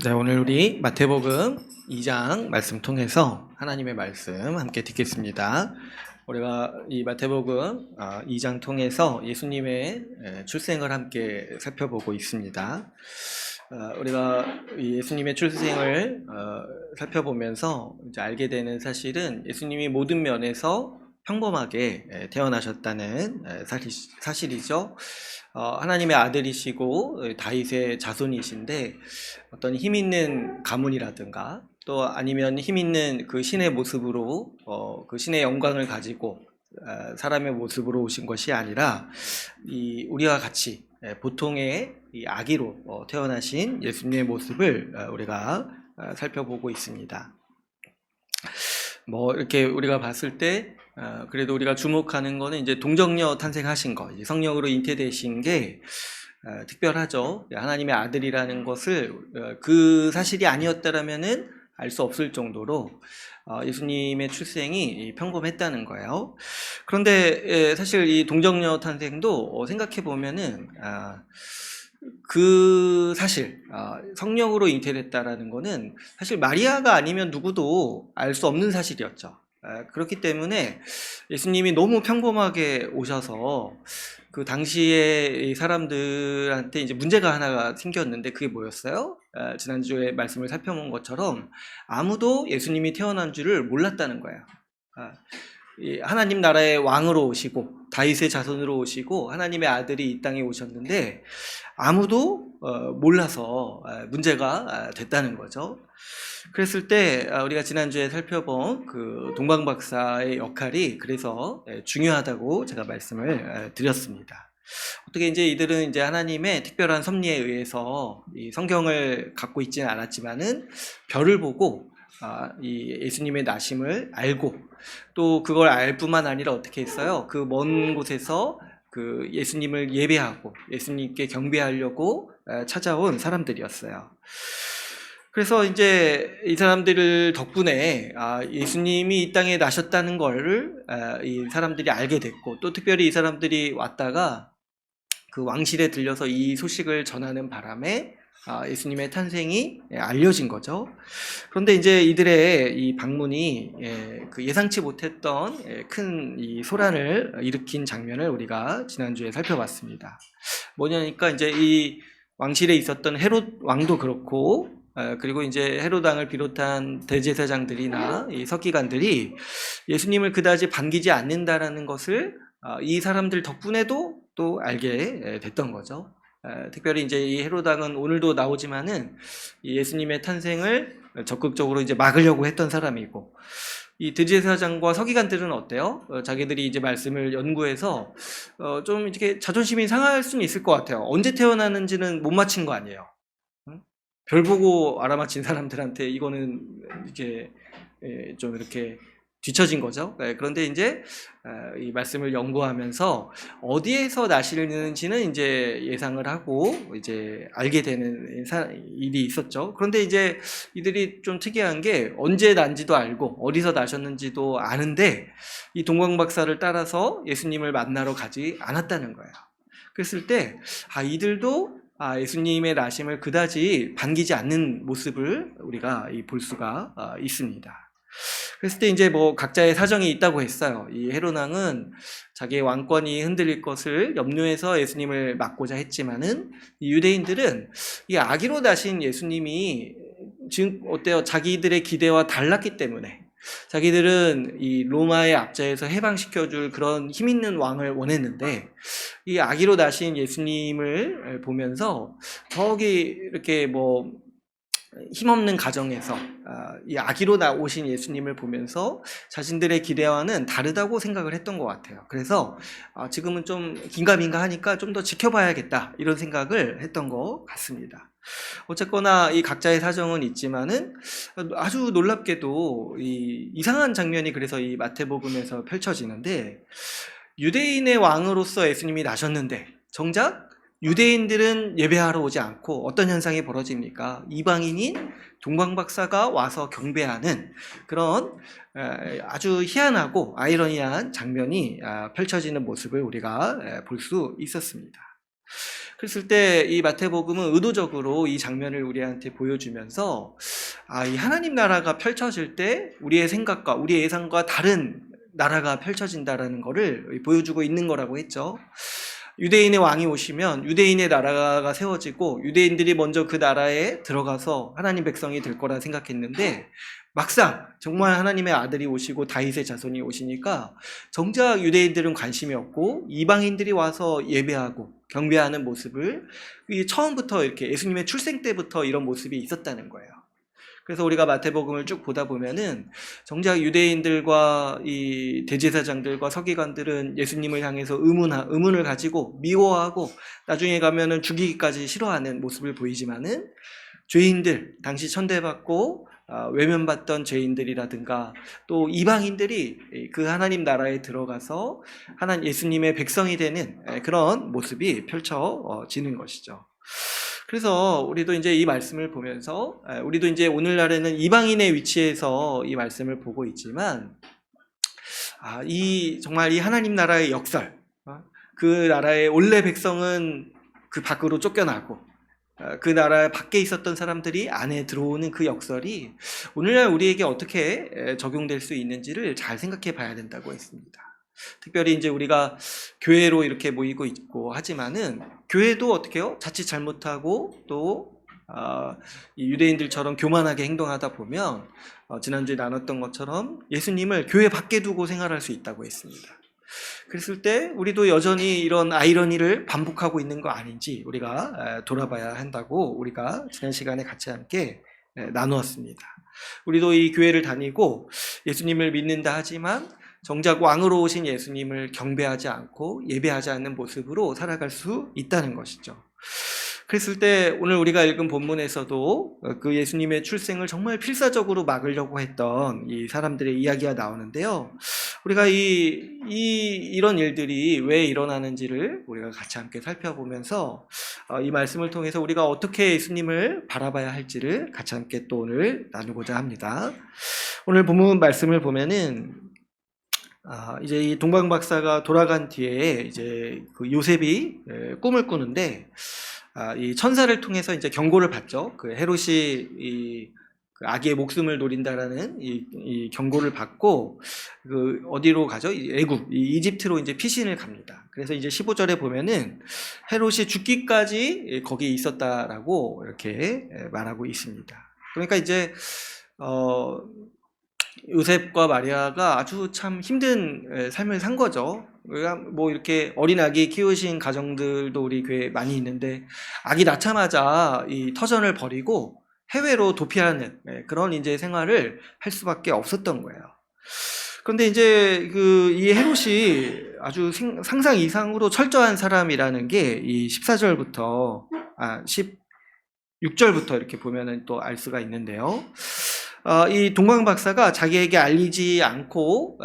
네, 오늘 우리 마태복음 2장 말씀 통해서 하나님의 말씀 함께 듣겠습니다. 우리가 이 마태복음 2장 통해서 예수님의 출생을 함께 살펴보고 있습니다. 우리가 예수님의 출생을 살펴보면서 이제 알게 되는 사실은 예수님이 모든 면에서 평범하게 태어나셨다는 사실이죠. 하나님의 아들이시고 다윗의 자손이신데 어떤 힘 있는 가문이라든가 또 아니면 힘 있는 그 신의 모습으로 그 신의 영광을 가지고 사람의 모습으로 오신 것이 아니라 우리와 같이 보통의 이 아기로 태어나신 예수님의 모습을 우리가 살펴보고 있습니다. 이렇게 우리가 봤을 때 그래도 우리가 주목하는 거는 이제 동정녀 탄생하신 거, 이제 성령으로 잉태되신 게 특별하죠. 하나님의 아들이라는 것을 그 사실이 아니었다라면은 알 수 없을 정도로 예수님의 출생이 평범했다는 거예요. 그런데 사실 이 동정녀 탄생도 생각해 보면은 그 사실 성령으로 잉태됐다라는 거는 사실 마리아가 아니면 누구도 알 수 없는 사실이었죠. 그렇기 때문에 예수님이 너무 평범하게 오셔서 그 당시에 사람들한테 이제 문제가 하나가 생겼는데 그게 뭐였어요? 지난주에 말씀을 살펴본 것처럼 아무도 예수님이 태어난 줄을 몰랐다는 거예요. 하나님 나라의 왕으로 오시고 다윗의 자손으로 오시고 하나님의 아들이 이 땅에 오셨는데 아무도 몰라서 문제가 됐다는 거죠. 그랬을 때 우리가 지난주에 살펴본 그 동방박사의 역할이 그래서 중요하다고 제가 말씀을 드렸습니다. 어떻게 이제 이들은 이제 하나님의 특별한 섭리에 의해서 이 성경을 갖고 있지는 않았지만은 별을 보고 이 예수님의 나심을 알고 또 그걸 알 뿐만 아니라 어떻게 했어요? 그 먼 곳에서 그 예수님을 예배하고 예수님께 경배하려고 찾아온 사람들이었어요. 그래서 이제 이 사람들 덕분에 예수님이 이 땅에 나셨다는 걸 이 사람들이 알게 됐고 또 특별히 이 사람들이 왔다가 그 왕실에 들려서 이 소식을 전하는 바람에 예수님의 탄생이 알려진 거죠. 그런데 이제 이들의 이 방문이 그 예상치 못했던 큰 이 소란을 일으킨 장면을 우리가 지난주에 살펴봤습니다. 뭐냐니까 이제 이 왕실에 있었던 헤롯 왕도 그렇고 그리고 이제 헤롯 왕을 비롯한 대제사장들이나 이 서기관들이 예수님을 그다지 반기지 않는다라는 것을 이 사람들 덕분에도 또 알게 됐던 거죠. 특별히 이제 이 헤롯 왕은 오늘도 나오지만은 이 예수님의 탄생을 적극적으로 이제 막으려고 했던 사람이고 이 대제사장과 서기관들은 어때요? 자기들이 이제 말씀을 연구해서 좀 이렇게 자존심이 상할 수는 있을 것 같아요. 언제 태어나는지는 못 맞힌 거 아니에요. 별 보고 알아맞힌 사람들한테 이거는 이제 좀 이렇게 뒤처진 거죠. 그런데 이제 이 말씀을 연구하면서 어디에서 나시는지는 이제 예상을 하고 이제 알게 되는 일이 있었죠. 그런데 이제 이들이 좀 특이한 게 언제 난지도 알고 어디서 나셨는지도 아는데 이 동방박사를 따라서 예수님을 만나러 가지 않았다는 거예요. 그랬을 때 이들도 예수님의 나심을 그다지 반기지 않는 모습을 우리가 볼 수가 있습니다. 그랬을 때 이제 각자의 사정이 있다고 했어요. 이 헤롯 왕은 자기의 왕권이 흔들릴 것을 염려해서 예수님을 막고자 했지만은 이 유대인들은 이 아기로 나신 예수님이 지금 어때요? 자기들의 기대와 달랐기 때문에 자기들은 이 로마의 압제에서 해방시켜줄 그런 힘 있는 왕을 원했는데 이 아기로 나신 예수님을 보면서 저기 이렇게 힘없는 가정에서 이 아기로 나오신 예수님을 보면서 자신들의 기대와는 다르다고 생각을 했던 것 같아요. 그래서 지금은 좀 긴가민가 하니까 좀 더 지켜봐야겠다 이런 생각을 했던 것 같습니다. 어쨌거나 이 각자의 사정은 있지만은 아주 놀랍게도 이 이상한 장면이 그래서 이 마태복음에서 펼쳐지는데 유대인의 왕으로서 예수님이 나셨는데 정작 유대인들은 예배하러 오지 않고 어떤 현상이 벌어집니까? 이방인인 동방박사가 와서 경배하는 그런 아주 희한하고 아이러니한 장면이 펼쳐지는 모습을 우리가 볼 수 있었습니다. 그랬을 때 이 마태복음은 의도적으로 이 장면을 우리한테 보여주면서 이 하나님 나라가 펼쳐질 때 우리의 생각과 우리의 예상과 다른 나라가 펼쳐진다라는 것을 보여주고 있는 거라고 했죠. 유대인의 왕이 오시면 유대인의 나라가 세워지고 유대인들이 먼저 그 나라에 들어가서 하나님 백성이 될 거라 생각했는데 막상 정말 하나님의 아들이 오시고 다윗의 자손이 오시니까 정작 유대인들은 관심이 없고 이방인들이 와서 예배하고 경배하는 모습을 처음부터 이렇게 예수님의 출생 때부터 이런 모습이 있었다는 거예요. 그래서 우리가 마태복음을 쭉 보다 보면은 정작 유대인들과 이 대제사장들과 서기관들은 예수님을 향해서 의문을 가지고 미워하고 나중에 가면은 죽이기까지 싫어하는 모습을 보이지만은 죄인들, 당시 천대받고 외면받던 죄인들이라든가 또 이방인들이 그 하나님 나라에 들어가서 예수님의 백성이 되는 그런 모습이 펼쳐지는 것이죠. 그래서 우리도 이제 이 말씀을 보면서 우리도 이제 오늘날에는 이방인의 위치에서 이 말씀을 보고 있지만 정말 이 하나님 나라의 역설, 그 나라의 원래 백성은 그 밖으로 쫓겨나고 그 나라 밖에 있었던 사람들이 안에 들어오는 그 역설이 오늘날 우리에게 어떻게 적용될 수 있는지를 잘 생각해 봐야 된다고 했습니다. 특별히 이제 우리가 교회로 이렇게 모이고 있고 하지만은 교회도 어떻게요? 자칫 잘못하고 또 이 유대인들처럼 교만하게 행동하다 보면 지난주에 나눴던 것처럼 예수님을 교회 밖에 두고 생활할 수 있다고 했습니다. 그랬을 때 우리도 여전히 이런 아이러니를 반복하고 있는 거 아닌지 우리가 돌아봐야 한다고 우리가 지난 시간에 같이 함께 나누었습니다. 우리도 이 교회를 다니고 예수님을 믿는다 하지만 정작 왕으로 오신 예수님을 경배하지 않고 예배하지 않는 모습으로 살아갈 수 있다는 것이죠. 그랬을 때 오늘 우리가 읽은 본문에서도 그 예수님의 출생을 정말 필사적으로 막으려고 했던 이 사람들의 이야기가 나오는데요. 우리가 이런 일들이 왜 일어나는지를 우리가 같이 함께 살펴보면서 이 말씀을 통해서 우리가 어떻게 예수님을 바라봐야 할지를 같이 함께 또 오늘 나누고자 합니다. 오늘 본문 말씀을 보면은 이제 이 동방 박사가 돌아간 뒤에 이제 그 요셉이 꿈을 꾸는데 이 천사를 통해서 이제 경고를 받죠. 그 헤롯이 그 아기의 목숨을 노린다라는 이 경고를 받고 그 어디로 가죠? 애굽, 이집트로 이제 피신을 갑니다. 그래서 이제 15절에 보면은 헤롯이 죽기까지 거기에 있었다라고 이렇게 말하고 있습니다. 그러니까 이제 요셉과 마리아가 아주 참 힘든 삶을 산 거죠. 뭐 이렇게 어린 아기 키우신 가정들도 우리 교회에 많이 있는데 아기 낳자마자 이 터전을 버리고 해외로 도피하는 그런 이제 생활을 할 수밖에 없었던 거예요. 그런데 이제 이 헤롯이 아주 상상 이상으로 철저한 사람이라는 게 이 14절부터 16절부터 이렇게 보면은 또 알 수가 있는데요. 이 동방 박사가 자기에게 알리지 않고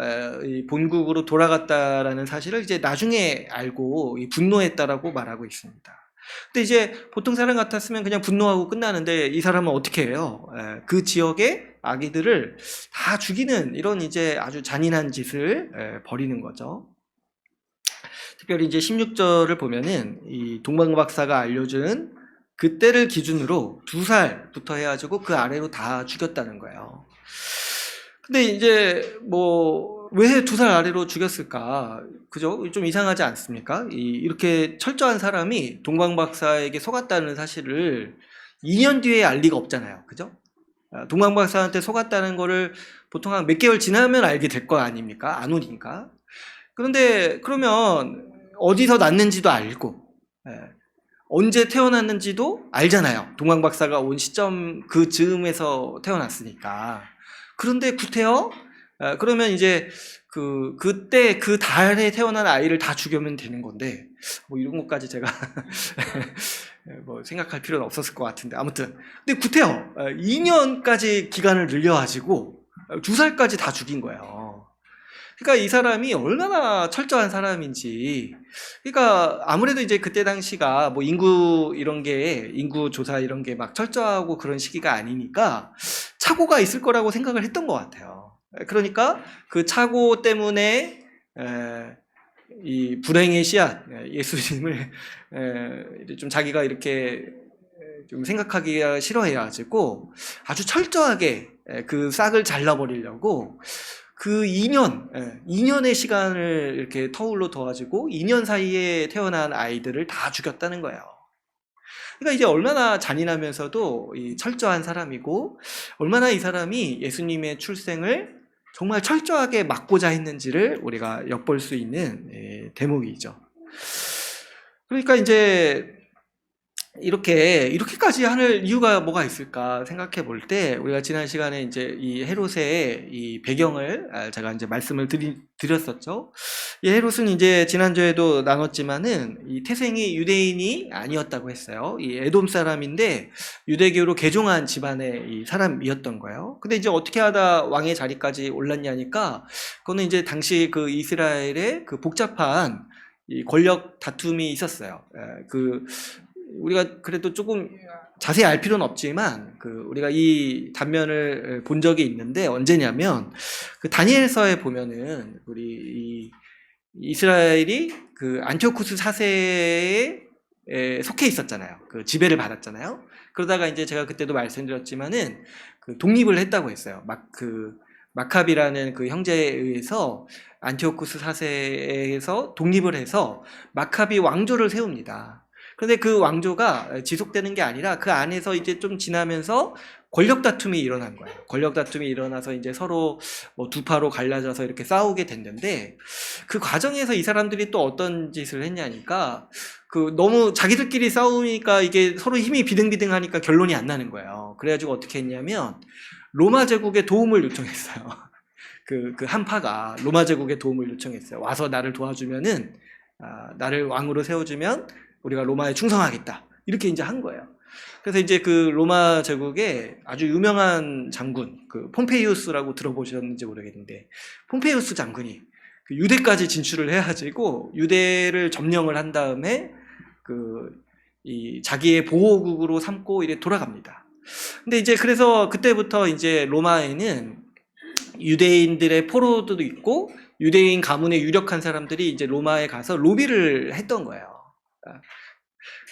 본국으로 돌아갔다라는 사실을 이제 나중에 알고 분노했다라고 말하고 있습니다. 근데 이제 보통 사람 같았으면 그냥 분노하고 끝나는데 이 사람은 어떻게 해요? 그 지역의 아기들을 다 죽이는 이런 이제 아주 잔인한 짓을 벌이는 거죠. 특별히 이제 16절을 보면은 이 동방 박사가 알려준 그때를 기준으로 2살부터 해가지고 그 아래로 다 죽였다는 거예요. 근데 이제 왜 2살 아래로 죽였을까? 그죠? 좀 이상하지 않습니까? 이렇게 철저한 사람이 동방 박사에게 속았다는 사실을 2년 뒤에 알 리가 없잖아요. 그죠? 동방 박사한테 속았다는 거를 보통 한 몇 개월 지나면 알게 될 거 아닙니까? 안 오니까. 그런데 그러면 어디서 났는지도 알고, 언제 태어났는지도 알잖아요. 동방 박사가 온 시점 그 즈음에서 태어났으니까. 그런데 구태여? 그러면 이제 그때 그 달에 태어난 아이를 다 죽이면 되는 건데 이런 것까지 제가 생각할 필요는 없었을 것 같은데 아무튼 근데 구태여 2년까지 기간을 늘려가지고 2살까지 다 죽인 거예요. 그러니까 이 사람이 얼마나 철저한 사람인지. 그러니까 아무래도 이제 그때 당시가 인구 조사 이런 게 막 철저하고 그런 시기가 아니니까 착오가 있을 거라고 생각을 했던 것 같아요. 그러니까 그 착오 때문에 이 불행의 씨앗 예수님을 좀 자기가 이렇게 좀 생각하기가 싫어해가지고 아주 철저하게 그 싹을 잘라버리려고 그 2년의 시간을 이렇게 터울로 둬가지고 2년 사이에 태어난 아이들을 다 죽였다는 거예요. 그러니까 이제 얼마나 잔인하면서도 이 철저한 사람이고 얼마나 이 사람이 예수님의 출생을 정말 철저하게 막고자 했는지를 우리가 엿볼 수 있는 대목이죠. 그러니까 이제 이렇게까지 하는 이유가 뭐가 있을까 생각해 볼 때, 우리가 지난 시간에 이제 이 헤롯의 이 배경을 제가 이제 말씀을 드렸었죠. 이 헤롯은 이제 지난주에도 나눴지만은 이 태생이 유대인이 아니었다고 했어요. 이 에돔 사람인데 유대교로 개종한 집안의 이 사람이었던 거예요. 근데 이제 어떻게 하다 왕의 자리까지 올랐냐니까, 그거는 이제 당시 그 이스라엘의 그 복잡한 이 권력 다툼이 있었어요. 우리가 그래도 조금 자세히 알 필요는 없지만 우리가 이 단면을 본 적이 있는데, 언제냐면 그 다니엘서에 보면은 우리 이 이스라엘이 그 안티오쿠스 4세에 속해 있었잖아요. 그 지배를 받았잖아요. 그러다가 이제 제가 그때도 말씀드렸지만은 그 독립을 했다고 했어요. 마카비라는 그 형제에 의해서 안티오쿠스 4세에서 독립을 해서 마카비 왕조를 세웁니다. 그런데 그 왕조가 지속되는 게 아니라 그 안에서 이제 좀 지나면서 권력 다툼이 일어난 거예요. 권력 다툼이 일어나서 이제 서로 뭐 두 파로 갈라져서 이렇게 싸우게 됐는데, 그 과정에서 이 사람들이 또 어떤 짓을 했냐니까, 너무 자기들끼리 싸우니까 이게 서로 힘이 비등비등하니까 결론이 안 나는 거예요. 그래가지고 어떻게 했냐면 로마 제국의 도움을 요청했어요. 그 한파가 로마 제국의 도움을 요청했어요. 와서 나를 도와주면은, 나를 왕으로 세워주면 우리가 로마에 충성하겠다. 이렇게 이제 한 거예요. 그래서 이제 그 로마 제국의 아주 유명한 장군, 그 폼페이우스라고 들어보셨는지 모르겠는데, 폼페이우스 장군이 그 유대까지 진출을 해가지고 유대를 점령을 한 다음에 이 자기의 보호국으로 삼고 이래 돌아갑니다. 근데 이제 그래서 그때부터 이제 로마에는 유대인들의 포로도 있고 유대인 가문의 유력한 사람들이 이제 로마에 가서 로비를 했던 거예요.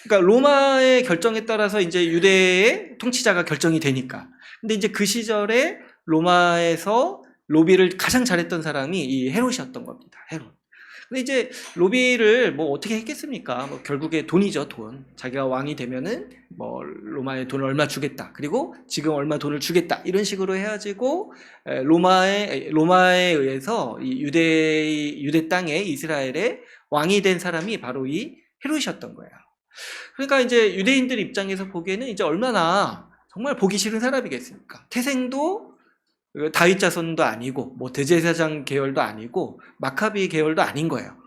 그러니까 로마의 결정에 따라서 이제 유대의 통치자가 결정이 되니까. 근데 이제 그 시절에 로마에서 로비를 가장 잘했던 사람이 이 헤롯이었던 겁니다. 헤롯. 근데 이제 로비를 뭐 어떻게 했겠습니까? 뭐 결국에 돈이죠, 돈. 자기가 왕이 되면은 뭐 로마에 돈을 얼마 주겠다. 그리고 지금 얼마 돈을 주겠다. 이런 식으로 해가지고 로마에 의해서 이 유대 땅에 이스라엘의 왕이 된 사람이 바로 이 헤롯이었던 거예요. 그러니까 이제 유대인들 입장에서 보기에는 이제 얼마나 정말 보기 싫은 사람이겠습니까? 태생도 다윗 자손도 아니고 뭐 대제사장 계열도 아니고 마카비 계열도 아닌 거예요.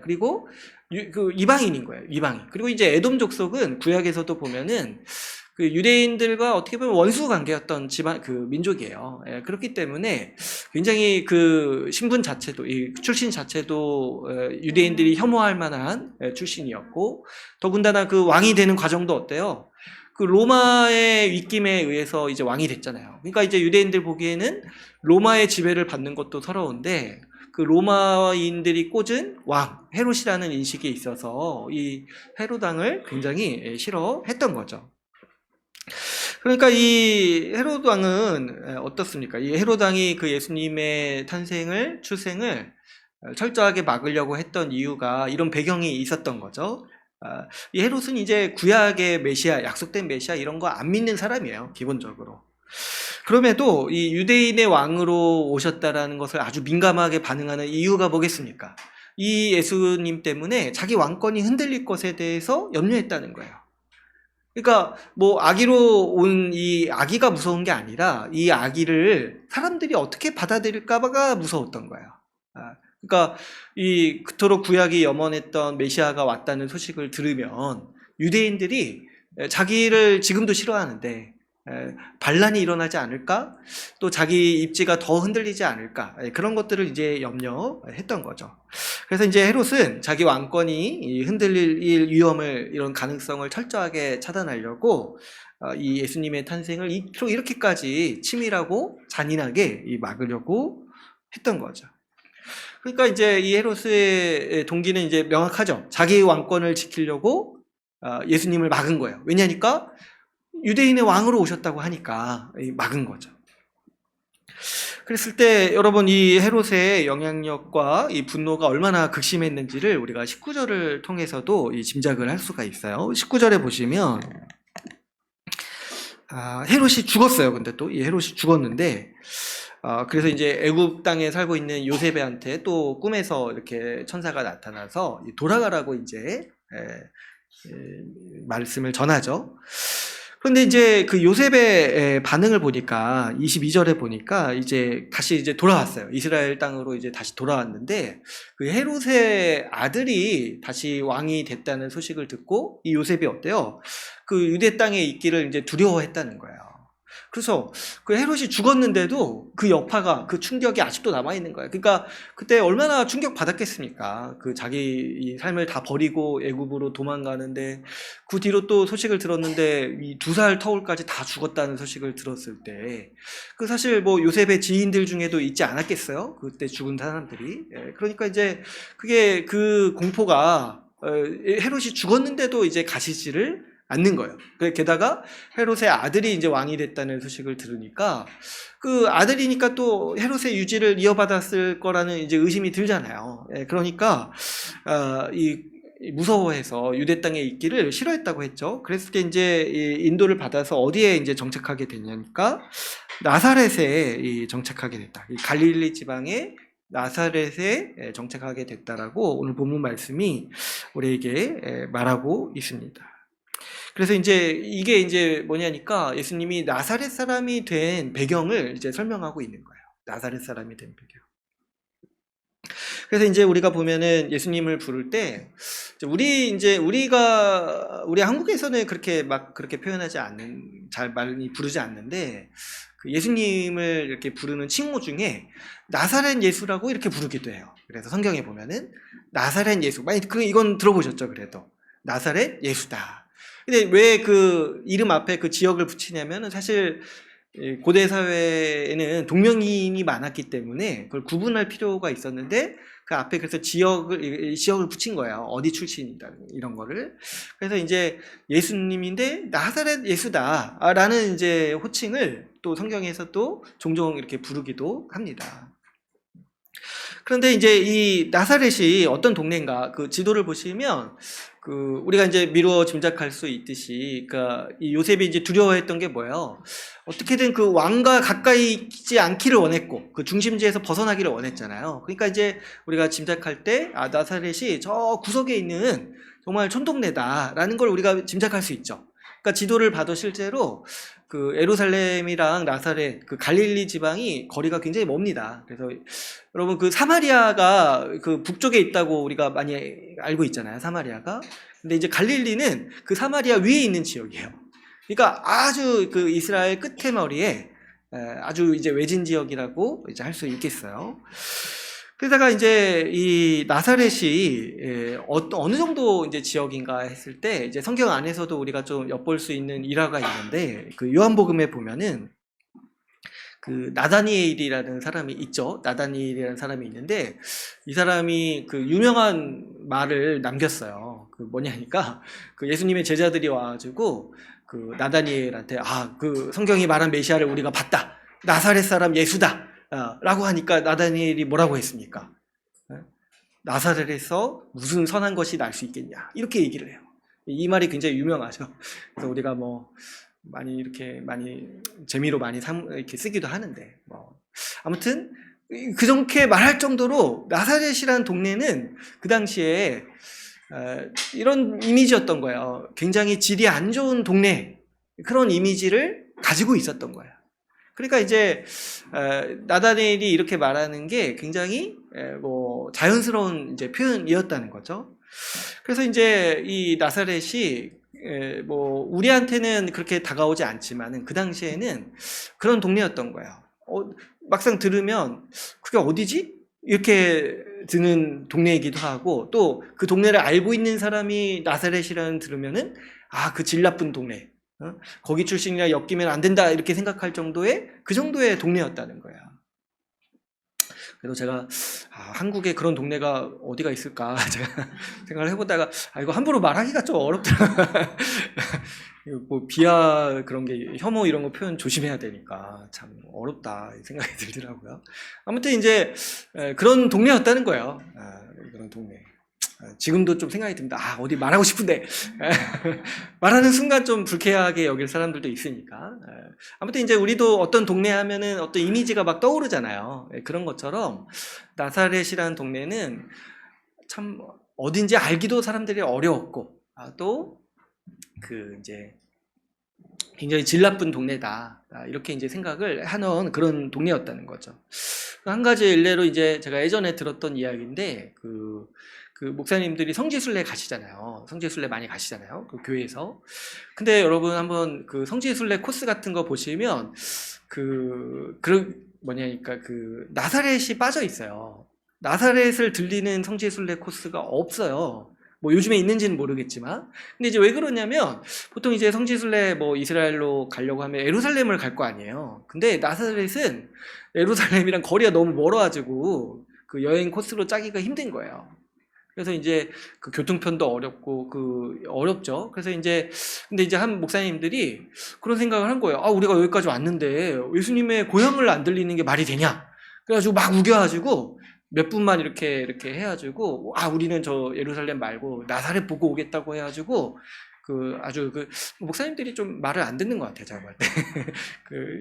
그리고 이방인인 거예요. 이방인. 그리고 이제 에돔 족속은 구약에서도 보면은 그 유대인들과 어떻게 보면 원수 관계였던 민족이에요. 그렇기 때문에 굉장히 그 신분 자체도, 이 출신 자체도 유대인들이 혐오할 만한 출신이었고, 더군다나 그 왕이 되는 과정도 어때요? 그 로마의 윗김에 의해서 이제 왕이 됐잖아요. 그러니까 이제 유대인들 보기에는 로마의 지배를 받는 것도 서러운데, 그 로마인들이 꽂은 왕, 헤롯이라는 인식이 있어서 이 헤롯 왕을 굉장히 싫어했던 거죠. 그러니까 이 헤롯 왕은 어떻습니까? 이 헤롯 왕이 그 예수님의 출생을 철저하게 막으려고 했던 이유가 이런 배경이 있었던 거죠. 이 헤롯은 이제 구약의 메시아, 약속된 메시아 이런 거 안 믿는 사람이에요, 기본적으로. 그럼에도 이 유대인의 왕으로 오셨다라는 것을 아주 민감하게 반응하는 이유가 뭐겠습니까? 이 예수님 때문에 자기 왕권이 흔들릴 것에 대해서 염려했다는 거예요. 그러니까 뭐 아기로 온 이 아기가 무서운 게 아니라 이 아기를 사람들이 어떻게 받아들일까가 무서웠던 거예요. 그러니까 이 그토록 구약이 염원했던 메시아가 왔다는 소식을 들으면 유대인들이 자기를 지금도 싫어하는데 반란이 일어나지 않을까? 또 자기 입지가 더 흔들리지 않을까? 그런 것들을 이제 염려했던 거죠. 그래서 이제 헤롯은 자기 왕권이 흔들릴 위험을, 이런 가능성을 철저하게 차단하려고 이 예수님의 탄생을 이렇게까지 치밀하고 잔인하게 막으려고 했던 거죠. 그러니까 이제 이 헤롯의 동기는 이제 명확하죠. 자기 왕권을 지키려고 예수님을 막은 거예요. 왜냐니까 유대인의 왕으로 오셨다고 하니까 막은 거죠. 그랬을 때 여러분 이 헤롯의 영향력과 이 분노가 얼마나 극심했는지를 우리가 19절을 통해서도 이 짐작을 할 수가 있어요. 19절에 보시면 헤롯이 죽었어요. 근데 또 이 헤롯이 죽었는데 그래서 이제 애굽 땅에 살고 있는 요셉한테 또 꿈에서 이렇게 천사가 나타나서 돌아가라고 이제 말씀을 전하죠. 그런데 이제 그 요셉의 반응을 보니까 22절에 보니까 이제 다시 이제 돌아왔어요. 이스라엘 땅으로 이제 다시 돌아왔는데 그 헤롯의 아들이 다시 왕이 됐다는 소식을 듣고 이 요셉이 어때요? 그 유대 땅에 있기를 이제 두려워했다는 거예요. 그래서 그 헤롯이 죽었는데도 그 여파가, 그 충격이 아직도 남아있는 거예요. 그러니까 그때 얼마나 충격 받았겠습니까? 그 자기 삶을 다 버리고 애굽으로 도망가는데 그 뒤로 또 소식을 들었는데 이 2살 터울까지 다 죽었다는 소식을 들었을 때 그 사실 뭐 요셉의 지인들 중에도 있지 않았겠어요? 그때 죽은 사람들이. 그러니까 이제 그게 그 공포가 헤롯이 죽었는데도 이제 가시지를 않는 거예요. 게다가 헤롯의 아들이 이제 왕이 됐다는 소식을 들으니까 그 아들이니까 또 헤롯의 유지를 이어받았을 거라는 이제 의심이 들잖아요. 그러니까 무서워해서 유대 땅에 있기를 싫어했다고 했죠. 그랬을 때 이제 인도를 받아서 어디에 이제 정착하게 됐냐니까 나사렛에 정착하게 됐다. 갈릴리 지방의 나사렛에 정착하게 됐다라고 오늘 본문 말씀이 우리에게 말하고 있습니다. 그래서 이제 이게 이제 뭐냐니까 예수님이 나사렛 사람이 된 배경을 이제 설명하고 있는 거예요. 나사렛 사람이 된 배경. 그래서 이제 우리가 보면은 예수님을 부를 때 우리 한국에서는 그렇게 막 그렇게 표현하지 않는, 잘 많이 부르지 않는데 그 예수님을 이렇게 부르는 칭호 중에 나사렛 예수라고 이렇게 부르기도 해요. 그래서 성경에 보면은 나사렛 예수, 많이 이건 들어보셨죠? 그래도 나사렛 예수다. 근데 왜 그 이름 앞에 그 지역을 붙이냐면은 사실 고대 사회에는 동명이인이 많았기 때문에 그걸 구분할 필요가 있었는데 그 앞에 그래서 지역을 붙인 거예요. 어디 출신이다 이런 거를. 그래서 이제 예수님인데 나사렛 예수다라는 이제 호칭을 또 성경에서 또 종종 이렇게 부르기도 합니다. 그런데 이제 이 나사렛이 어떤 동네인가 그 지도를 보시면 그 우리가 이제 미루어 짐작할 수 있듯이 그러니까 이 요셉이 이제 두려워했던 게 뭐예요? 어떻게든 그 왕과 가까이 있지 않기를 원했고 그 중심지에서 벗어나기를 원했잖아요. 그러니까 이제 우리가 짐작할 때 나사렛이 저 구석에 있는 정말 촌동네다라는 걸 우리가 짐작할 수 있죠. 그러니까 지도를 봐도 실제로 그 예루살렘이랑 나사렛 그 갈릴리 지방이 거리가 굉장히 멉니다. 그래서 여러분 그 사마리아가 그 북쪽에 있다고 우리가 많이 알고 있잖아요. 사마리아가. 근데 이제 갈릴리는 그 사마리아 위에 있는 지역이에요. 그러니까 아주 그 이스라엘 끝에 머리에 아주 이제 외진 지역이라고 이제 할 수 있겠어요. 그러다가 이제 이 나사렛이 어느 정도 이제 지역인가 했을 때 이제 성경 안에서도 우리가 좀 엿볼 수 있는 일화가 있는데 그 요한복음에 보면은 그 나다니엘이라는 사람이 있죠. 나다니엘이라는 사람이 있는데 이 사람이 그 유명한 말을 남겼어요. 그 뭐냐니까 그 예수님의 제자들이 와가지고 그 나다니엘한테 그 성경이 말한 메시아를 우리가 봤다. 나사렛 사람 예수다. 라고 하니까 나다니엘이 뭐라고 했습니까? 나사렛에서 무슨 선한 것이 날 수 있겠냐 이렇게 얘기를 해요. 이 말이 굉장히 유명하죠. 그래서 우리가 뭐 많이 재미로 많이 이렇게 쓰기도 하는데 아무튼 그렇게 말할 정도로 나사렛이라는 동네는 그 당시에 이런 이미지였던 거예요. 굉장히 질이 안 좋은 동네, 그런 이미지를 가지고 있었던 거예요. 그러니까 이제 나다니엘이 이렇게 말하는 게 굉장히 자연스러운 이제 표현이었다는 거죠. 그래서 이제 이 나사렛이 우리한테는 그렇게 다가오지 않지만은 그 당시에는 그런 동네였던 거예요. 막상 들으면 그게 어디지? 이렇게 드는 동네이기도 하고 또 그 동네를 알고 있는 사람이 나사렛이라는 들으면은 그 질 나쁜 동네. 거기 출신이라 엮이면 안 된다 이렇게 생각할 정도의 그 정도의 동네였다는 거야. 그래서 제가 한국에 그런 동네가 어디가 있을까 제가 생각을 해보다가 이거 함부로 말하기가 좀 어렵더라. 뭐 비하 그런 게 혐오 이런 거 표현 조심해야 되니까 참 어렵다 이 생각이 들더라고요. 아무튼 이제 그런 동네였다는 거예요. 그런 동네. 지금도 좀 생각이 듭니다. 어디 말하고 싶은데 말하는 순간 좀 불쾌하게 여길 사람들도 있으니까. 아무튼 이제 우리도 어떤 동네 하면은 어떤 이미지가 막 떠오르잖아요. 그런 것처럼 나사렛이라는 동네는 참 어딘지 알기도 사람들이 어려웠고 또 그 이제 굉장히 질 나쁜 동네다 이렇게 이제 생각을 하는 그런 동네였다는 거죠. 한 가지 일례로 이제 제가 예전에 들었던 이야기인데 그 목사님들이 성지순례 가시잖아요. 성지순례 많이 가시잖아요. 그 교회에서. 근데 여러분 한번 그 성지순례 코스 같은 거 보시면 그러니까 나사렛이 빠져 있어요. 나사렛을 들리는 성지순례 코스가 없어요. 뭐 요즘에 있는지는 모르겠지만. 근데 이제 왜 그러냐면 보통 이제 성지순례 뭐 이스라엘로 가려고 하면 예루살렘을 갈 거 아니에요. 근데 나사렛은 예루살렘이랑 거리가 너무 멀어가지고 그 여행 코스로 짜기가 힘든 거예요. 그래서 이제 그 교통편도 어렵고 어렵죠. 그래서 근데 이제 한 목사님들이 그런 생각을 한 거예요. 우리가 여기까지 왔는데 예수님의 고향을 안 들리는 게 말이 되냐? 그래가지고 막 우겨가지고 몇 분만 이렇게 해가지고 우리는 저 예루살렘 말고 나사렛 보고 오겠다고 해가지고 아주 목사님들이 좀 말을 안 듣는 것 같아요. 제가 볼 때.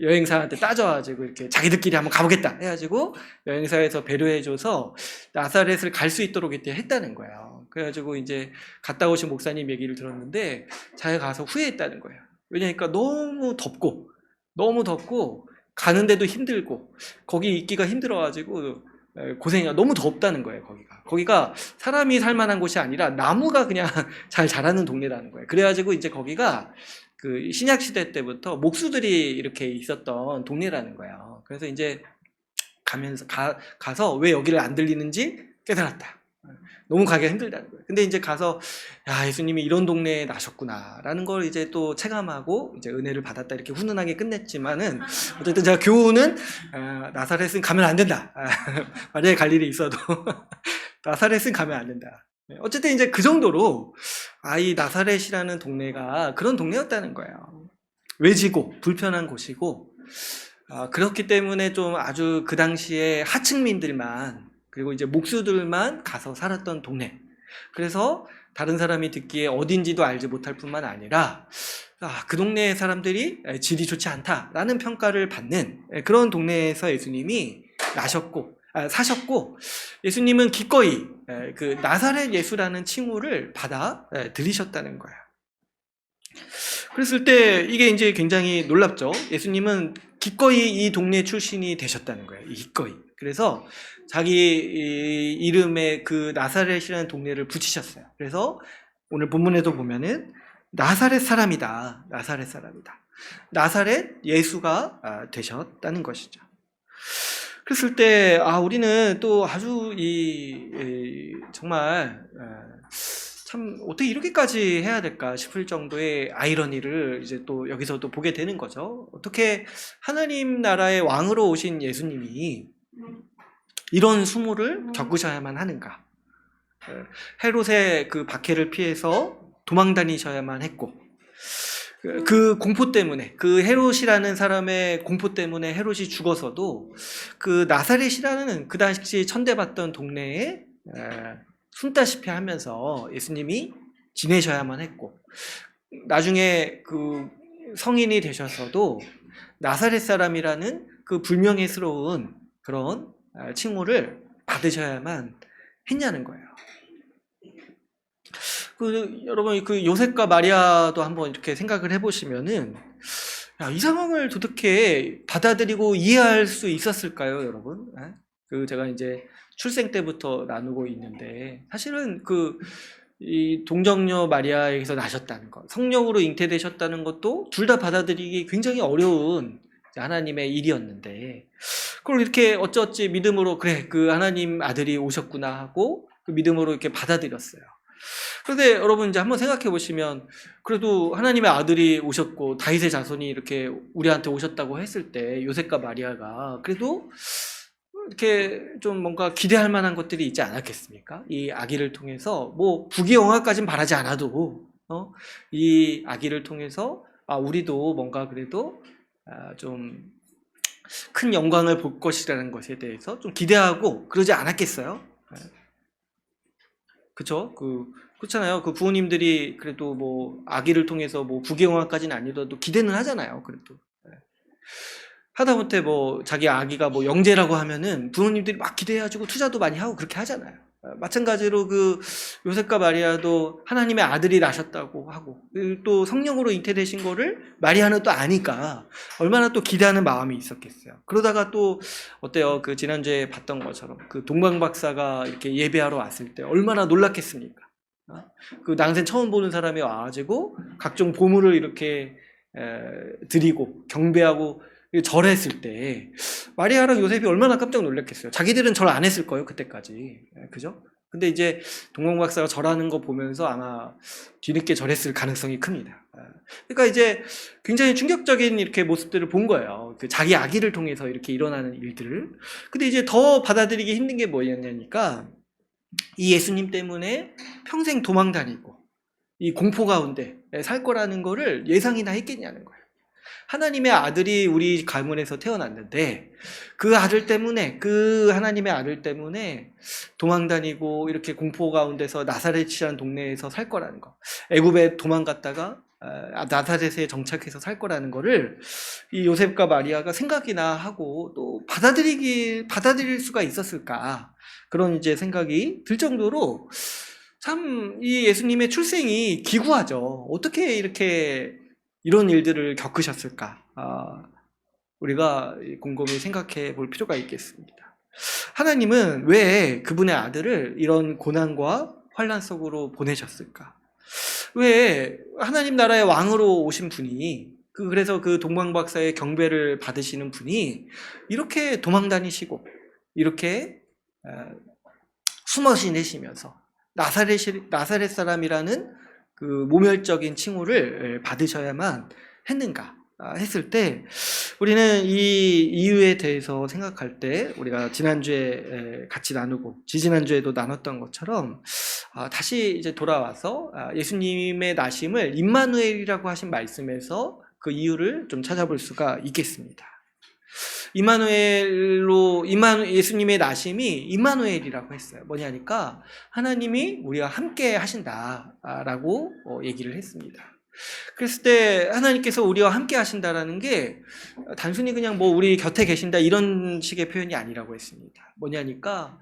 여행사한테 따져가지고 이렇게 자기들끼리 한번 가보겠다 해가지고 여행사에서 배려해줘서 나사렛을 갈 수 있도록 이렇게 했다는 거예요. 그래가지고 이제 갔다 오신 목사님 얘기를 들었는데 자기가 가서 후회했다는 거예요. 왜냐니까 너무 덥고 가는데도 힘들고 거기 있기가 힘들어가지고 고생이 너무 덥다는 거예요. 거기가 사람이 살만한 곳이 아니라 나무가 그냥 잘 자라는 동네라는 거예요. 그래가지고 이제 거기가 그 신약 시대 때부터 목수들이 이렇게 있었던 동네라는 거예요. 그래서 이제 가서 왜 여기를 안 들리는지 깨달았다. 너무 가기가 힘들다는 거예요. 근데 이제 가서 예수님이 이런 동네에 나셨구나라는 걸 이제 또 체감하고 이제 은혜를 받았다 이렇게 훈훈하게 끝냈지만은 어쨌든 제가 교훈은 나사렛은 가면 안 된다. 만약에 갈 일이 있어도 나사렛은 가면 안 된다. 어쨌든 이제 그 정도로 이 나사렛이라는 동네가 그런 동네였다는 거예요. 외지고 불편한 곳이고 그렇기 때문에 좀 아주 그 당시에 하층민들만 그리고 이제 목수들만 가서 살았던 동네. 그래서 다른 사람이 듣기에 어딘지도 알지 못할 뿐만 아니라 그 동네 사람들이 질이 좋지 않다라는 평가를 받는 그런 동네에서 예수님이 사셨고 예수님은 기꺼이 그 나사렛 예수라는 칭호를 받아 들이셨다는 거예요. 그랬을 때 이게 이제 굉장히 놀랍죠. 예수님은 기꺼이 이 동네 출신이 되셨다는 거예요. 기꺼이. 그래서 자기 이름에 그 나사렛이라는 동네를 붙이셨어요. 그래서 오늘 본문에도 보면은 나사렛 사람이다. 나사렛 예수가 되셨다는 것이죠. 그랬을 때 우리는 또 아주 정말 참 어떻게 이렇게까지 해야 될까 싶을 정도의 아이러니를 이제 또 여기서 또 보게 되는 거죠. 어떻게 하나님 나라의 왕으로 오신 예수님이 이런 수모를 겪으셔야만 하는가? 헤롯의 그 박해를 피해서 도망 다니셔야만 했고, 그 공포 때문에, 그 헤롯이라는 사람의 공포 때문에 헤롯이 죽어서도 그 나사렛이라는 그 당시 천대받던 동네에 숨다시피 하면서 예수님이 지내셔야만 했고, 나중에 그 성인이 되셔서도 나사렛 사람이라는 그 불명예스러운 그런 칭호를 받으셔야만 했냐는 거예요. 여러분 그 요셉과 마리아도 한번 이렇게 생각을 해보시면은 이 상황을 어떻게 받아들이고 이해할 수 있었을까요, 여러분? 제가 이제 출생 때부터 나누고 있는데 사실은 이 동정녀 마리아에게서 나셨다는 것, 성령으로 잉태되셨다는 것도 둘 다 받아들이기 굉장히 어려운 하나님의 일이었는데 그걸 이렇게 어찌어찌 믿음으로 그래 그 하나님 아들이 오셨구나 하고 그 믿음으로 이렇게 받아들였어요. 그런데 여러분 이제 한번 생각해 보시면 그래도 하나님의 아들이 오셨고 다윗의 자손이 이렇게 우리한테 오셨다고 했을 때 요셉과 마리아가 그래도 이렇게 좀 뭔가 기대할 만한 것들이 있지 않았겠습니까? 이 아기를 통해서 뭐 부귀영화까진 바라지 않아도 이 아기를 통해서 우리도 뭔가 그래도 좀 큰 영광을 볼 것이라는 것에 대해서 좀 기대하고 그러지 않았겠어요? 그쵸? 그렇잖아요. 그 부모님들이 그래도 뭐 아기를 통해서 뭐 부귀영화까지는 아니더라도 기대는 하잖아요. 그래도. 하다못해 뭐 자기 아기가 뭐 영재라고 하면은 부모님들이 막 기대해가지고 투자도 많이 하고 그렇게 하잖아요. 마찬가지로 그 요셉과 마리아도 하나님의 아들이 나셨다고 하고 또 성령으로 잉태되신 거를 마리아는 또 아니까 얼마나 또 기대하는 마음이 있었겠어요. 그러다가 또 어때요? 그 지난주에 봤던 것처럼 그 동방 박사가 이렇게 예배하러 왔을 때 얼마나 놀랐겠습니까? 그 난생 처음 보는 사람이 와가지고 각종 보물을 이렇게 드리고 경배하고 절했을 때 마리아랑 요셉이 얼마나 깜짝 놀랐겠어요. 자기들은 절 안 했을 거예요, 그때까지. 그죠? 근데 이제 동방 박사가 절하는 거 보면서 아마 뒤늦게 절했을 가능성이 큽니다. 그러니까 이제 굉장히 충격적인 이렇게 모습들을 본 거예요. 그 자기 아기를 통해서 이렇게 일어나는 일들을. 근데 이제 더 받아들이기 힘든 게 뭐였냐니까 이 예수님 때문에 평생 도망 다니고 이 공포 가운데 살 거라는 거를 예상이나 했겠냐는 거예요. 하나님의 아들이 우리 가문에서 태어났는데 그 아들 때문에 그 하나님의 아들 때문에 도망다니고 이렇게 공포 가운데서 나사렛이라는 동네에서 살 거라는 거, 애굽에 도망갔다가 나사렛에 정착해서 살 거라는 거를 이 요셉과 마리아가 생각이나 하고 또 받아들일 수가 있었을까, 그런 이제 생각이 들 정도로 참 이 예수님의 출생이 기구하죠. 어떻게 이렇게 이런 일들을 겪으셨을까? 우리가 곰곰이 생각해 볼 필요가 있겠습니다. 하나님은 왜 그분의 아들을 이런 고난과 환난 속으로 보내셨을까? 왜 하나님 나라의 왕으로 오신 분이, 그래서 그 동방박사의 경배를 받으시는 분이 이렇게 도망다니시고 이렇게 숨어 지내시면서 나사렛 사람이라는 그 모멸적인 칭호를 받으셔야만 했는가 했을 때, 우리는 이 이유에 대해서 생각할 때 우리가 지난주에 같이 나누고 지지난주에도 나눴던 것처럼 다시 이제 돌아와서 예수님의 나심을 임마누엘이라고 하신 말씀에서 그 이유를 좀 찾아볼 수가 있겠습니다. 예수님의 나심이 임마누엘이라고 했어요. 뭐냐니까 하나님이 우리와 함께 하신다라고 얘기를 했습니다. 그랬을 때 하나님께서 우리와 함께 하신다라는 게 단순히 그냥 뭐 우리 곁에 계신다 이런 식의 표현이 아니라고 했습니다. 뭐냐니까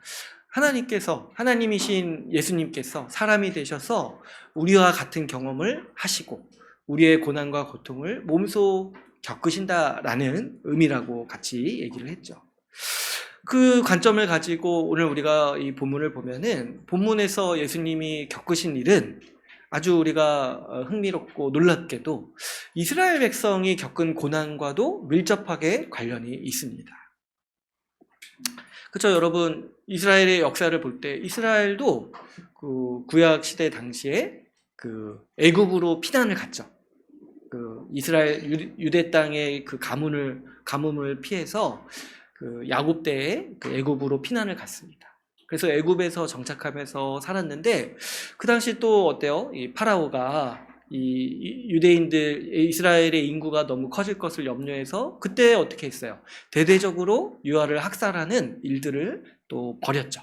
하나님이신 예수님께서 사람이 되셔서 우리와 같은 경험을 하시고 우리의 고난과 고통을 몸소 겪으신다라는 의미라고 같이 얘기를 했죠. 그 관점을 가지고 오늘 우리가 이 본문을 보면은 본문에서 예수님이 겪으신 일은 아주 우리가 흥미롭고 놀랍게도 이스라엘 백성이 겪은 고난과도 밀접하게 관련이 있습니다. 그렇죠, 여러분. 이스라엘의 역사를 볼 때 이스라엘도 그 구약 시대 당시에 그 애굽으로 피난을 갔죠. 그 이스라엘 유대 땅의 그 가뭄을 피해서 그 야곱 때에 그 애굽으로 피난을 갔습니다. 그래서 애굽에서 정착하면서 살았는데 그 당시 또 어때요? 이 파라오가 이 이스라엘의 인구가 너무 커질 것을 염려해서 그때 어떻게 했어요? 대대적으로 유아를 학살하는 일들을 또 벌였죠.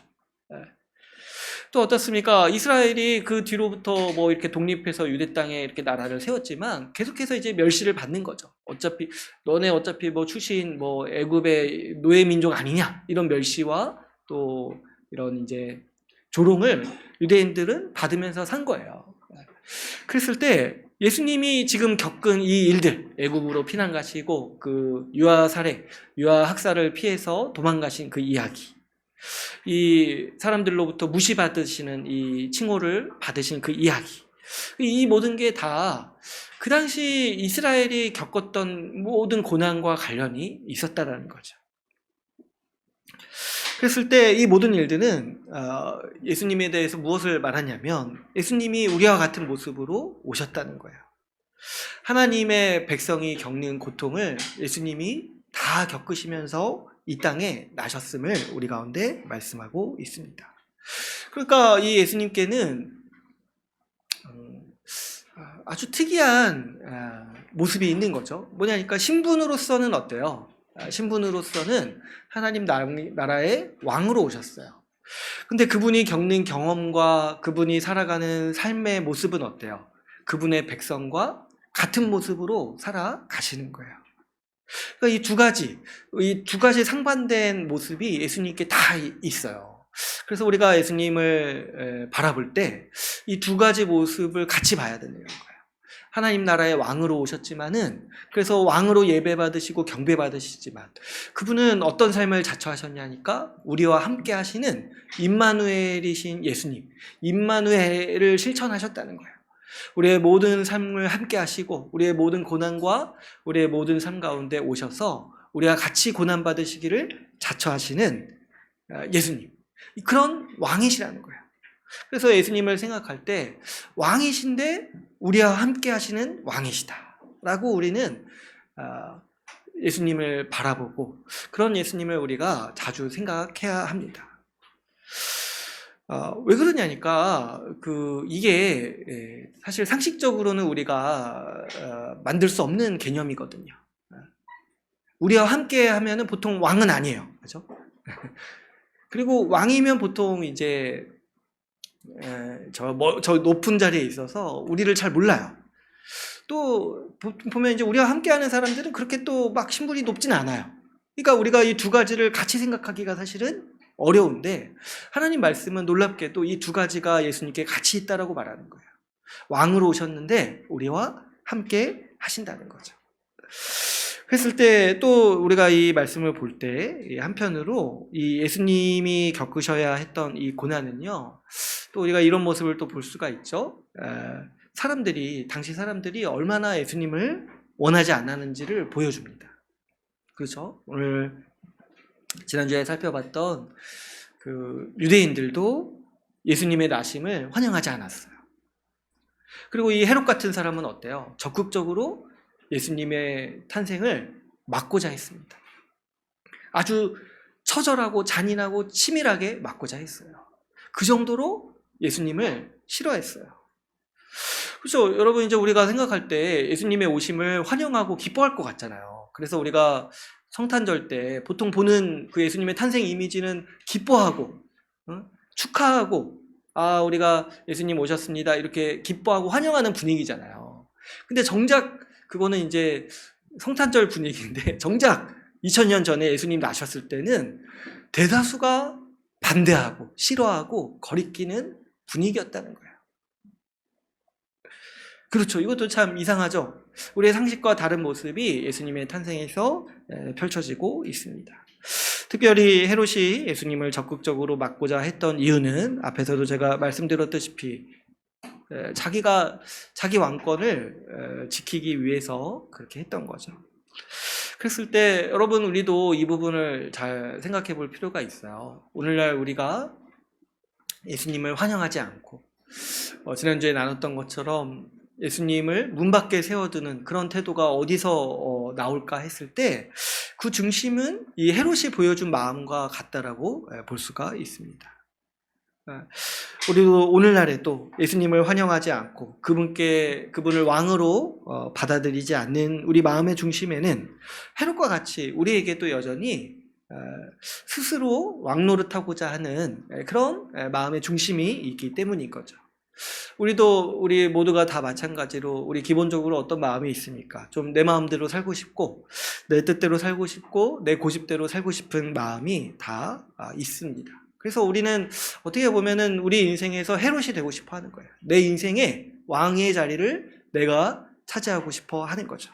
또 어떻습니까? 이스라엘이 그 뒤로부터 뭐 이렇게 독립해서 유대 땅에 이렇게 나라를 세웠지만 계속해서 이제 멸시를 받는 거죠. 너네 어차피 뭐 출신 뭐 애굽의 노예 민족 아니냐, 이런 멸시와 또 이런 이제 조롱을 유대인들은 받으면서 산 거예요. 그랬을 때 예수님이 지금 겪은 이 일들, 애굽으로 피난 가시고 그 유아 학살을 피해서 도망가신 그 이야기, 이 사람들로부터 무시받으시는 이 칭호를 받으신 그 이야기, 이 모든 게 다 그 당시 이스라엘이 겪었던 모든 고난과 관련이 있었다라는 거죠. 그랬을 때 이 모든 일들은 예수님에 대해서 무엇을 말하냐면 예수님이 우리와 같은 모습으로 오셨다는 거예요. 하나님의 백성이 겪는 고통을 예수님이 다 겪으시면서 이 땅에 나셨음을 우리 가운데 말씀하고 있습니다. 그러니까 이 예수님께는 아주 특이한 모습이 있는 거죠. 뭐냐니까 신분으로서는 어때요? 신분으로서는 하나님 나라의 왕으로 오셨어요. 근데 그분이 겪는 경험과 그분이 살아가는 삶의 모습은 어때요? 그분의 백성과 같은 모습으로 살아가시는 거예요. 그러니까 이 두 가지 상반된 모습이 예수님께 다 있어요. 그래서 우리가 예수님을 바라볼 때 이 두 가지 모습을 같이 봐야 되는 거예요. 하나님 나라의 왕으로 오셨지만은, 그래서 왕으로 예배받으시고 경배받으시지만 그분은 어떤 삶을 자처하셨냐니까 우리와 함께 하시는 임마누엘이신 예수님, 임마누엘을 실천하셨다는 거예요. 우리의 모든 삶을 함께 하시고 우리의 모든 고난과 우리의 모든 삶 가운데 오셔서 우리가 같이 고난받으시기를 자처하시는 예수님, 그런 왕이시라는 거예요. 그래서 예수님을 생각할 때 왕이신데 우리와 함께 하시는 왕이시다 라고 우리는 예수님을 바라보고 그런 예수님을 우리가 자주 생각해야 합니다. 왜 그러냐니까 이게 사실 상식적으로는 우리가 만들 수 없는 개념이거든요. 우리와 함께 하면은 보통 왕은 아니에요, 그렇죠? 그리고 왕이면 보통 이제 저 높은 자리에 있어서 우리를 잘 몰라요. 또 보면 이제 우리와 함께하는 사람들은 그렇게 또 막 신분이 높진 않아요. 그러니까 우리가 이 두 가지를 같이 생각하기가 사실은 어려운데 하나님 말씀은 놀랍게도 이 두 가지가 예수님께 같이 있다라고 말하는 거예요. 왕으로 오셨는데 우리와 함께 하신다는 거죠. 그랬을 때 또 우리가 이 말씀을 볼 때 한편으로 이 예수님이 겪으셔야 했던 이 고난은요, 또 우리가 이런 모습을 또 볼 수가 있죠. 당시 사람들이 얼마나 예수님을 원하지 않았는지를 보여줍니다. 그렇죠? 오늘 지난주에 살펴봤던 유대인들도 예수님의 나심을 환영하지 않았어요. 그리고 이 헤롯 같은 사람은 어때요? 적극적으로 예수님의 탄생을 막고자 했습니다. 아주 처절하고 잔인하고 치밀하게 막고자 했어요. 그 정도로 예수님을 싫어했어요. 그렇죠? 여러분, 이제 우리가 생각할 때 예수님의 오심을 환영하고 기뻐할 것 같잖아요. 그래서 우리가 성탄절 때 보통 보는 그 예수님의 탄생 이미지는 기뻐하고 축하하고 우리가 예수님 오셨습니다 이렇게 기뻐하고 환영하는 분위기잖아요. 근데 정작 그거는 이제 성탄절 분위기인데 정작 2000년 전에 예수님 나셨을 때는 대다수가 반대하고 싫어하고 거리끼는 분위기였다는 거예요. 그렇죠. 이것도 참 이상하죠. 우리의 상식과 다른 모습이 예수님의 탄생에서 펼쳐지고 있습니다. 특별히 헤롯이 예수님을 적극적으로 막고자 했던 이유는 앞에서도 제가 말씀드렸다시피 자기 왕권을 지키기 위해서 그렇게 했던 거죠. 그랬을 때 여러분, 우리도 이 부분을 잘 생각해 볼 필요가 있어요. 오늘날 우리가 예수님을 환영하지 않고 지난주에 나눴던 것처럼 예수님을 문 밖에 세워두는 그런 태도가 어디서 나올까 했을 때 그 중심은 이 헤롯이 보여준 마음과 같다라고 볼 수가 있습니다. 우리도 오늘날에 또 예수님을 환영하지 않고 그분을 왕으로 받아들이지 않는 우리 마음의 중심에는 헤롯과 같이 우리에게도 여전히 스스로 왕노릇하고자 하는 그런 마음의 중심이 있기 때문인 거죠. 우리 모두가 다 마찬가지로 우리 기본적으로 어떤 마음이 있습니까? 좀 내 마음대로 살고 싶고 내 뜻대로 살고 싶고 내 고집대로 살고 싶은 마음이 다 있습니다. 그래서 우리는 어떻게 보면은 우리 인생에서 헤롯이 되고 싶어 하는 거예요. 내 인생의 왕의 자리를 내가 차지하고 싶어 하는 거죠.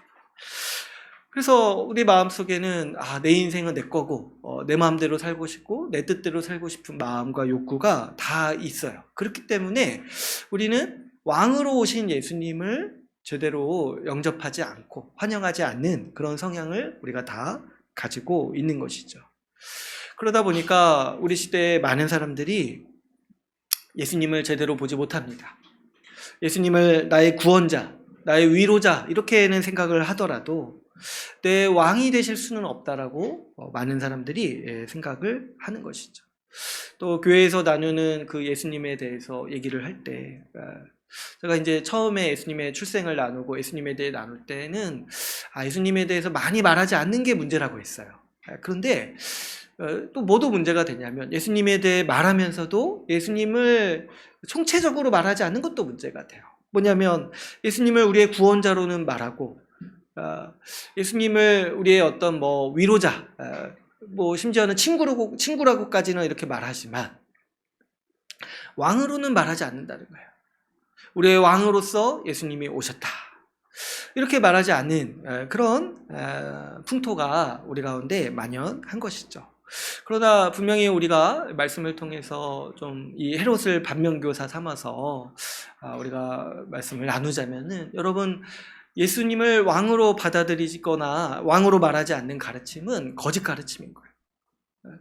그래서 우리 마음속에는 내 인생은 내 거고 내 마음대로 살고 싶고 내 뜻대로 살고 싶은 마음과 욕구가 다 있어요. 그렇기 때문에 우리는 왕으로 오신 예수님을 제대로 영접하지 않고 환영하지 않는 그런 성향을 우리가 다 가지고 있는 것이죠. 그러다 보니까 우리 시대에 많은 사람들이 예수님을 제대로 보지 못합니다. 예수님을 나의 구원자, 나의 위로자 이렇게는 생각을 하더라도 내 왕이 되실 수는 없다라고 많은 사람들이 생각을 하는 것이죠. 또 교회에서 나누는 그 예수님에 대해서 얘기를 할 때, 제가 이제 처음에 예수님의 출생을 나누고 예수님에 대해 나눌 때는 예수님에 대해서 많이 말하지 않는 게 문제라고 했어요. 그런데 또 뭐도 문제가 되냐면 예수님에 대해 말하면서도 예수님을 총체적으로 말하지 않는 것도 문제가 돼요. 뭐냐면 예수님을 우리의 구원자로는 말하고 예수님을 우리의 어떤 뭐 위로자, 뭐 심지어는 친구라고까지는 이렇게 말하지만 왕으로는 말하지 않는다는 거예요. 우리의 왕으로서 예수님이 오셨다. 이렇게 말하지 않는 그런 풍토가 우리 가운데 만연한 것이죠. 그러나 분명히 우리가 말씀을 통해서 좀 이 헤롯을 반면교사 삼아서 우리가 말씀을 나누자면은, 여러분, 예수님을 왕으로 받아들이거나 왕으로 말하지 않는 가르침은 거짓 가르침인 거예요.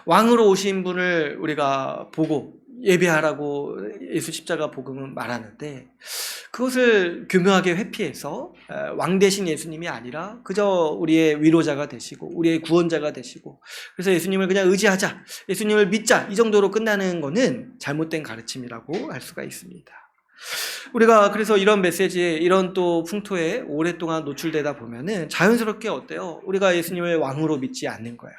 왕으로 오신 분을 우리가 보고 예배하라고 예수 십자가 복음은 말하는데, 그것을 교묘하게 회피해서 왕 대신 예수님이 아니라 그저 우리의 위로자가 되시고 우리의 구원자가 되시고, 그래서 예수님을 그냥 의지하자, 예수님을 믿자, 이 정도로 끝나는 것은 잘못된 가르침이라고 할 수가 있습니다. 우리가 그래서 이런 메시지에, 이런 또 풍토에 오랫동안 노출되다 보면은 자연스럽게 어때요? 우리가 예수님을 왕으로 믿지 않는 거야.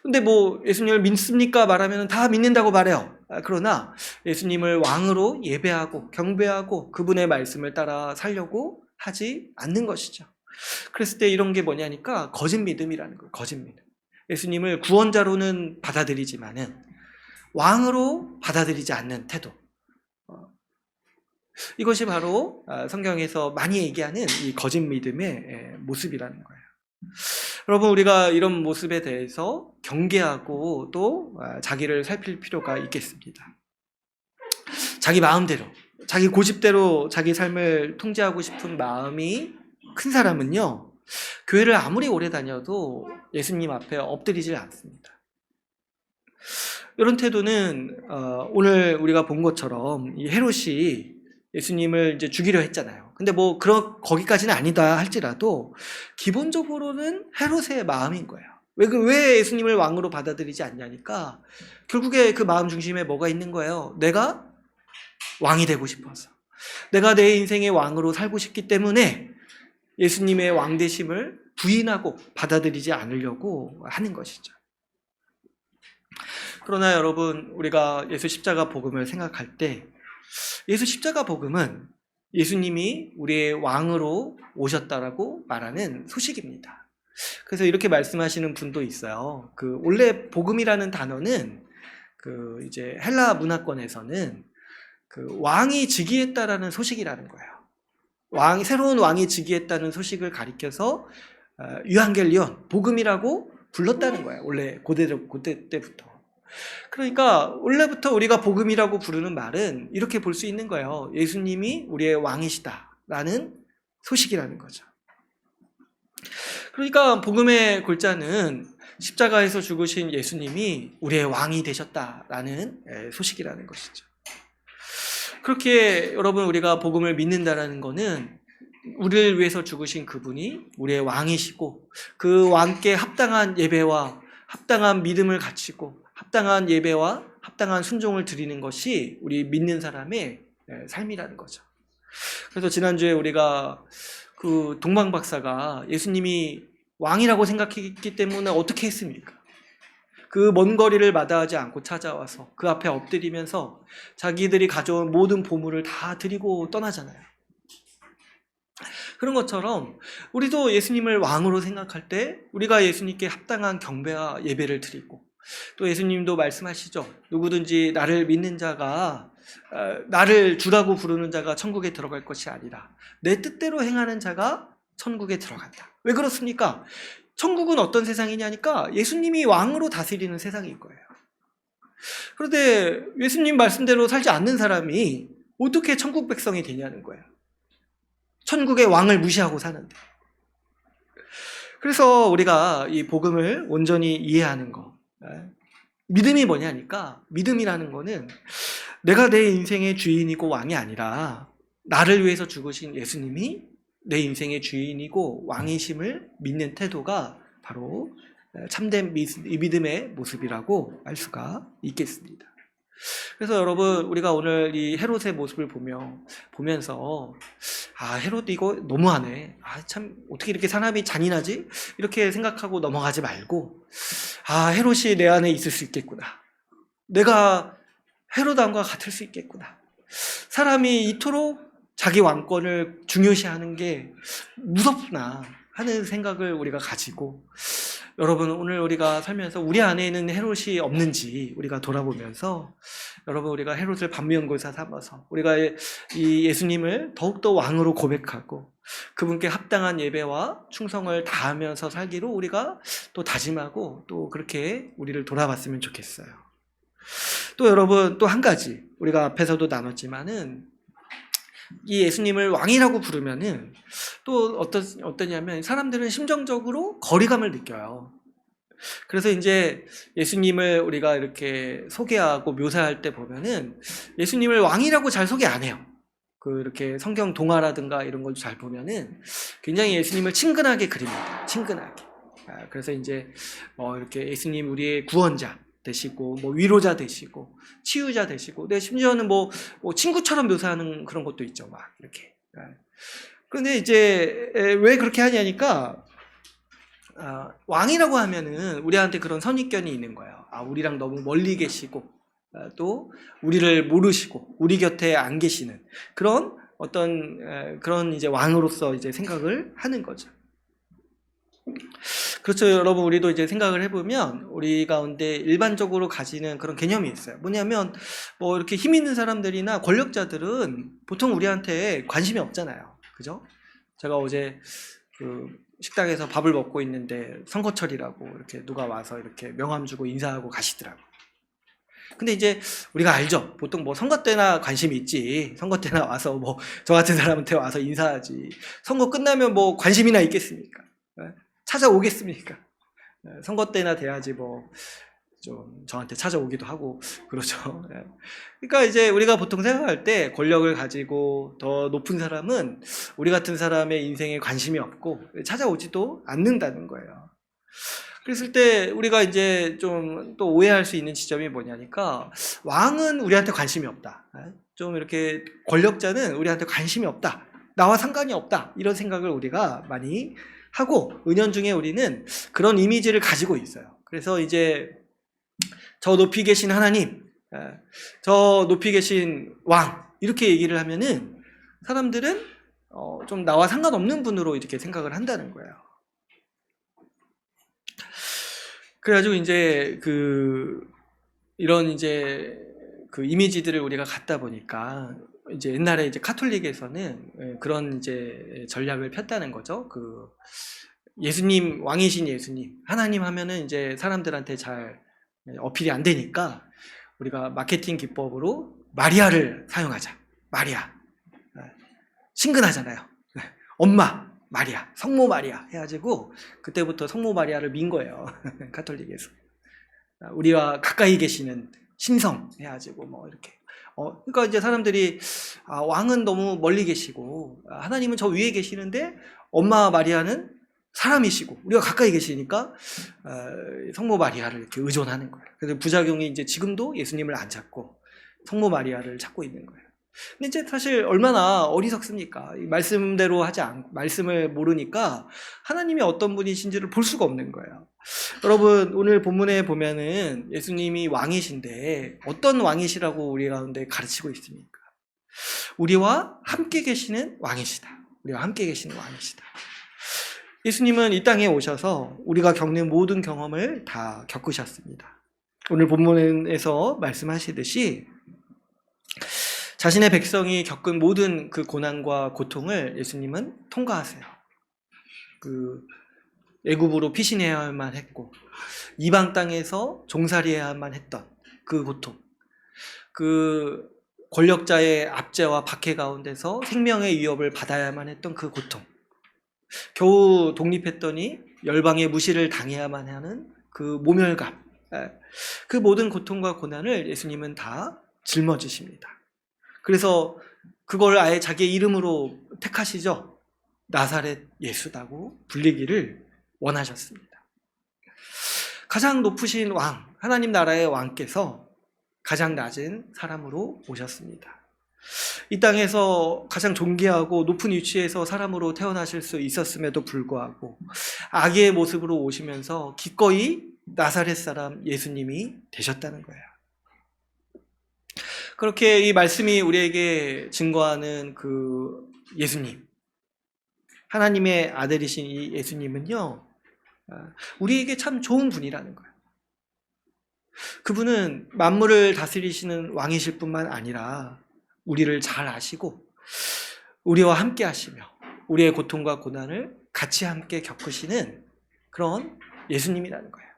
근데 뭐 예수님을 믿습니까? 말하면 다 믿는다고 말해요. 그러나 예수님을 왕으로 예배하고 경배하고 그분의 말씀을 따라 살려고 하지 않는 것이죠. 그랬을 때 이런 게 뭐냐니까 거짓 믿음이라는 거예요. 거짓 믿음. 예수님을 구원자로는 받아들이지만은 왕으로 받아들이지 않는 태도. 이것이 바로 성경에서 많이 얘기하는 이 거짓 믿음의 모습이라는 거예요. 여러분, 우리가 이런 모습에 대해서 경계하고 또 자기를 살필 필요가 있겠습니다. 자기 마음대로, 자기 고집대로 자기 삶을 통제하고 싶은 마음이 큰 사람은요, 교회를 아무리 오래 다녀도 예수님 앞에 엎드리질 않습니다. 이런 태도는 오늘 우리가 본 것처럼 이 헤롯이 예수님을 이제 죽이려 했잖아요. 근데 뭐 거기까지는 아니다 할지라도 기본적으로는 헤롯의 마음인 거예요. 왜 예수님을 왕으로 받아들이지 않냐니까, 결국에 그 마음 중심에 뭐가 있는 거예요? 내가 왕이 되고 싶어서, 내가 내 인생의 왕으로 살고 싶기 때문에 예수님의 왕되심을 부인하고 받아들이지 않으려고 하는 것이죠. 그러나 여러분, 우리가 예수 십자가 복음을 생각할 때 예수 십자가 복음은 예수님이 우리의 왕으로 오셨다라고 말하는 소식입니다. 그래서 이렇게 말씀하시는 분도 있어요. 원래 복음이라는 단어는 이제 헬라 문화권에서는 왕이 즉위했다라는 소식이라는 거예요. 새로운 왕이 즉위했다는 소식을 가리켜서 유한겔리온, 복음이라고 불렀다는 거예요. 원래 고대 때부터. 그러니까 원래부터 우리가 복음이라고 부르는 말은 이렇게 볼 수 있는 거예요. 예수님이 우리의 왕이시다라는 소식이라는 거죠. 그러니까 복음의 골자는 십자가에서 죽으신 예수님이 우리의 왕이 되셨다라는 소식이라는 것이죠. 그렇게 여러분, 우리가 복음을 믿는다라는 것은 우리를 위해서 죽으신 그분이 우리의 왕이시고, 그 왕께 합당한 예배와 합당한 믿음을 갖추고 합당한 예배와 합당한 순종을 드리는 것이 우리 믿는 사람의 삶이라는 거죠. 그래서 지난주에 우리가 그 동방 박사가 예수님이 왕이라고 생각했기 때문에 어떻게 했습니까? 그 먼 거리를 마다하지 않고 찾아와서 그 앞에 엎드리면서 자기들이 가져온 모든 보물을 다 드리고 떠나잖아요. 그런 것처럼 우리도 예수님을 왕으로 생각할 때 우리가 예수님께 합당한 경배와 예배를 드리고, 또 예수님도 말씀하시죠. 누구든지 나를 믿는 자가, 나를 주라고 부르는 자가 천국에 들어갈 것이 아니라 내 뜻대로 행하는 자가 천국에 들어간다. 왜 그렇습니까? 천국은 어떤 세상이냐니까 예수님이 왕으로 다스리는 세상일 거예요. 그런데 예수님 말씀대로 살지 않는 사람이 어떻게 천국 백성이 되냐는 거예요. 천국의 왕을 무시하고 사는데. 그래서 우리가 이 복음을 온전히 이해하는 거, 믿음이 뭐냐니까, 믿음이라는 거는 내가 내 인생의 주인이고 왕이 아니라 나를 위해서 죽으신 예수님이 내 인생의 주인이고 왕이심을 믿는 태도가 바로 참된 믿음의 모습이라고 알 수가 있겠습니다. 그래서 여러분, 우리가 오늘 이 헤롯의 모습을 보면서 헤롯 이거 너무하네. 참 어떻게 이렇게 사람이 잔인하지? 이렇게 생각하고 넘어가지 말고 헤롯이 내 안에 있을 수 있겠구나. 내가 헤롯 왕과 같을 수 있겠구나. 사람이 이토록 자기 왕권을 중요시하는 게 무섭구나 하는 생각을 우리가 가지고, 여러분, 오늘 우리가 살면서 우리 안에는 헤롯이 없는지 우리가 돌아보면서, 여러분, 우리가 헤롯을 반면교사 삼아서 우리가 이 예수님을 더욱더 왕으로 고백하고 그분께 합당한 예배와 충성을 다하면서 살기로 우리가 또 다짐하고 또 그렇게 우리를 돌아봤으면 좋겠어요. 또 여러분, 또 한 가지 우리가 앞에서도 나눴지만은, 이 예수님을 왕이라고 부르면은 또 어떠냐면 사람들은 심정적으로 거리감을 느껴요. 그래서 이제 예수님을 우리가 이렇게 소개하고 묘사할 때 보면은 예수님을 왕이라고 잘 소개 안 해요. 이렇게 성경 동화라든가 이런 걸 잘 보면은 굉장히 예수님을 친근하게 그립니다. 친근하게. 그래서 이제 이렇게 예수님 우리의 구원자 되시고, 위로자 되시고, 치유자 되시고, 근데 심지어는 친구처럼 묘사하는 그런 것도 있죠, 막 이렇게. 그런데 이제 왜 그렇게 하냐니까, 왕이라고 하면은 우리한테 그런 선입견이 있는 거예요. 우리랑 너무 멀리 계시고, 또 우리를 모르시고, 우리 곁에 안 계시는 그런 그런 이제 왕으로서 이제 생각을 하는 거죠. 그렇죠. 여러분, 우리도 이제 생각을 해보면 우리 가운데 일반적으로 가지는 그런 개념이 있어요. 뭐냐면 이렇게 힘 있는 사람들이나 권력자들은 보통 우리한테 관심이 없잖아요. 그죠? 제가 어제 식당에서 밥을 먹고 있는데 선거철이라고 이렇게 누가 와서 이렇게 명함 주고 인사하고 가시더라고요. 근데 이제 우리가 알죠. 보통 선거 때나 관심이 있지. 선거 때나 와서 저 같은 사람한테 와서 인사하지. 선거 끝나면 관심이나 있겠습니까? 찾아오겠습니까? 선거 때나 돼야지 좀 저한테 찾아오기도 하고 그러죠. 그러니까 이제 우리가 보통 생각할 때 권력을 가지고 더 높은 사람은 우리 같은 사람의 인생에 관심이 없고 찾아오지도 않는다는 거예요. 그랬을 때 우리가 이제 좀 또 오해할 수 있는 지점이 뭐냐니까, 왕은 우리한테 관심이 없다. 좀 이렇게 권력자는 우리한테 관심이 없다. 나와 상관이 없다. 이런 생각을 우리가 많이 하고, 은연중에 우리는 그런 이미지를 가지고 있어요. 그래서 이제 저 높이 계신 하나님, 저 높이 계신 왕, 이렇게 얘기를 하면은 사람들은 좀 나와 상관없는 분으로 이렇게 생각을 한다는 거예요. 그래가지고 이제 이런 이제 이미지들을 우리가 갖다 보니까, 이제 옛날에 이제 카톨릭에서는 그런 이제 전략을 폈다는 거죠. 예수님, 왕이신 예수님, 하나님 하면은 이제 사람들한테 잘 어필이 안 되니까 우리가 마케팅 기법으로 마리아를 사용하자. 마리아. 친근하잖아요. 엄마 마리아, 성모 마리아 해가지고 그때부터 성모 마리아를 민 거예요. 카톨릭에서. 우리와 가까이 계시는 신성 해가지고 이렇게. 그러니까 이제 사람들이 왕은 너무 멀리 계시고 하나님은 저 위에 계시는데 엄마 마리아는 사람이시고 우리가 가까이 계시니까 성모 마리아를 이렇게 의존하는 거예요. 그래서 부작용이 이제 지금도 예수님을 안 찾고 성모 마리아를 찾고 있는 거예요. 근데 이제 사실 얼마나 어리석습니까? 말씀대로 하지 않고 말씀을 모르니까 하나님이 어떤 분이신지를 볼 수가 없는 거예요. 여러분, 오늘 본문에 보면은 예수님이 왕이신데 어떤 왕이시라고 우리 가운데 가르치고 있습니까? 우리와 함께 계시는 왕이시다. 우리와 함께 계시는 왕이시다. 예수님은 이 땅에 오셔서 우리가 겪는 모든 경험을 다 겪으셨습니다. 오늘 본문에서 말씀하시듯이 자신의 백성이 겪은 모든 그 고난과 고통을 예수님은 통과하세요. 애굽으로 피신해야만 했고 이방 땅에서 종살이해야만 했던 그 고통, 그 권력자의 압제와 박해 가운데서 생명의 위협을 받아야만 했던 그 고통, 겨우 독립했더니 열방의 무시를 당해야만 하는 그 모멸감, 그 모든 고통과 고난을 예수님은 다 짊어지십니다. 그래서 그걸 아예 자기의 이름으로 택하시죠. 나사렛 예수라고 불리기를 원하셨습니다. 가장 높으신 왕, 하나님 나라의 왕께서 가장 낮은 사람으로 오셨습니다. 이 땅에서 가장 존귀하고 높은 위치에서 사람으로 태어나실 수 있었음에도 불구하고 아기의 모습으로 오시면서 기꺼이 나사렛 사람 예수님이 되셨다는 거예요. 그렇게 이 말씀이 우리에게 증거하는 그 예수님, 하나님의 아들이신 이 예수님은요, 우리에게 참 좋은 분이라는 거예요. 그분은 만물을 다스리시는 왕이실 뿐만 아니라 우리를 잘 아시고 우리와 함께 하시며 우리의 고통과 고난을 같이 함께 겪으시는 그런 예수님이라는 거예요.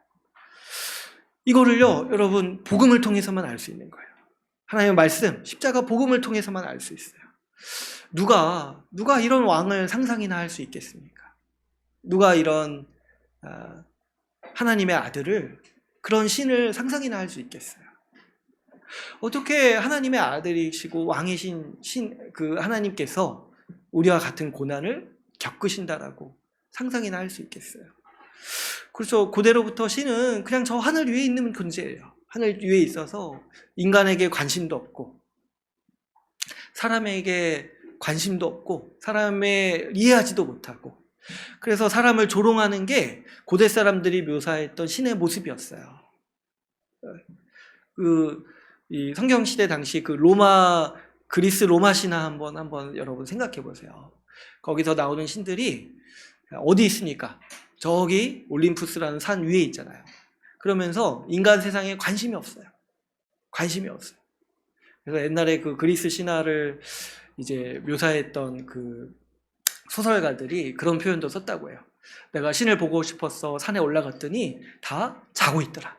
이거를요, 여러분, 복음을 통해서만 알 수 있는 거예요. 하나님의 말씀, 십자가 복음을 통해서만 알 수 있어요. 누가 이런 왕을 상상이나 할 수 있겠습니까? 누가 이런 하나님의 아들을, 그런 신을 상상이나 할 수 있겠어요? 어떻게 하나님의 아들이시고 왕이신 그 하나님께서 우리와 같은 고난을 겪으신다라고 상상이나 할 수 있겠어요? 그래서 고대로부터 신은 그냥 저 하늘 위에 있는 존재예요. 하늘 위에 있어서 인간에게 관심도 없고 사람에게 관심도 없고 사람을 이해하지도 못하고, 그래서 사람을 조롱하는 게 고대 사람들이 묘사했던 신의 모습이었어요. 이 성경 시대 당시 그 그리스 로마 신화 한번 여러분 생각해 보세요. 거기서 나오는 신들이 어디 있습니까? 저기 올림푸스라는 산 위에 있잖아요. 그러면서 인간 세상에 관심이 없어요. 관심이 없어요. 그래서 옛날에 그 그리스 신화를 이제 묘사했던 그 소설가들이 그런 표현도 썼다고 해요. 내가 신을 보고 싶어서 산에 올라갔더니 다 자고 있더라.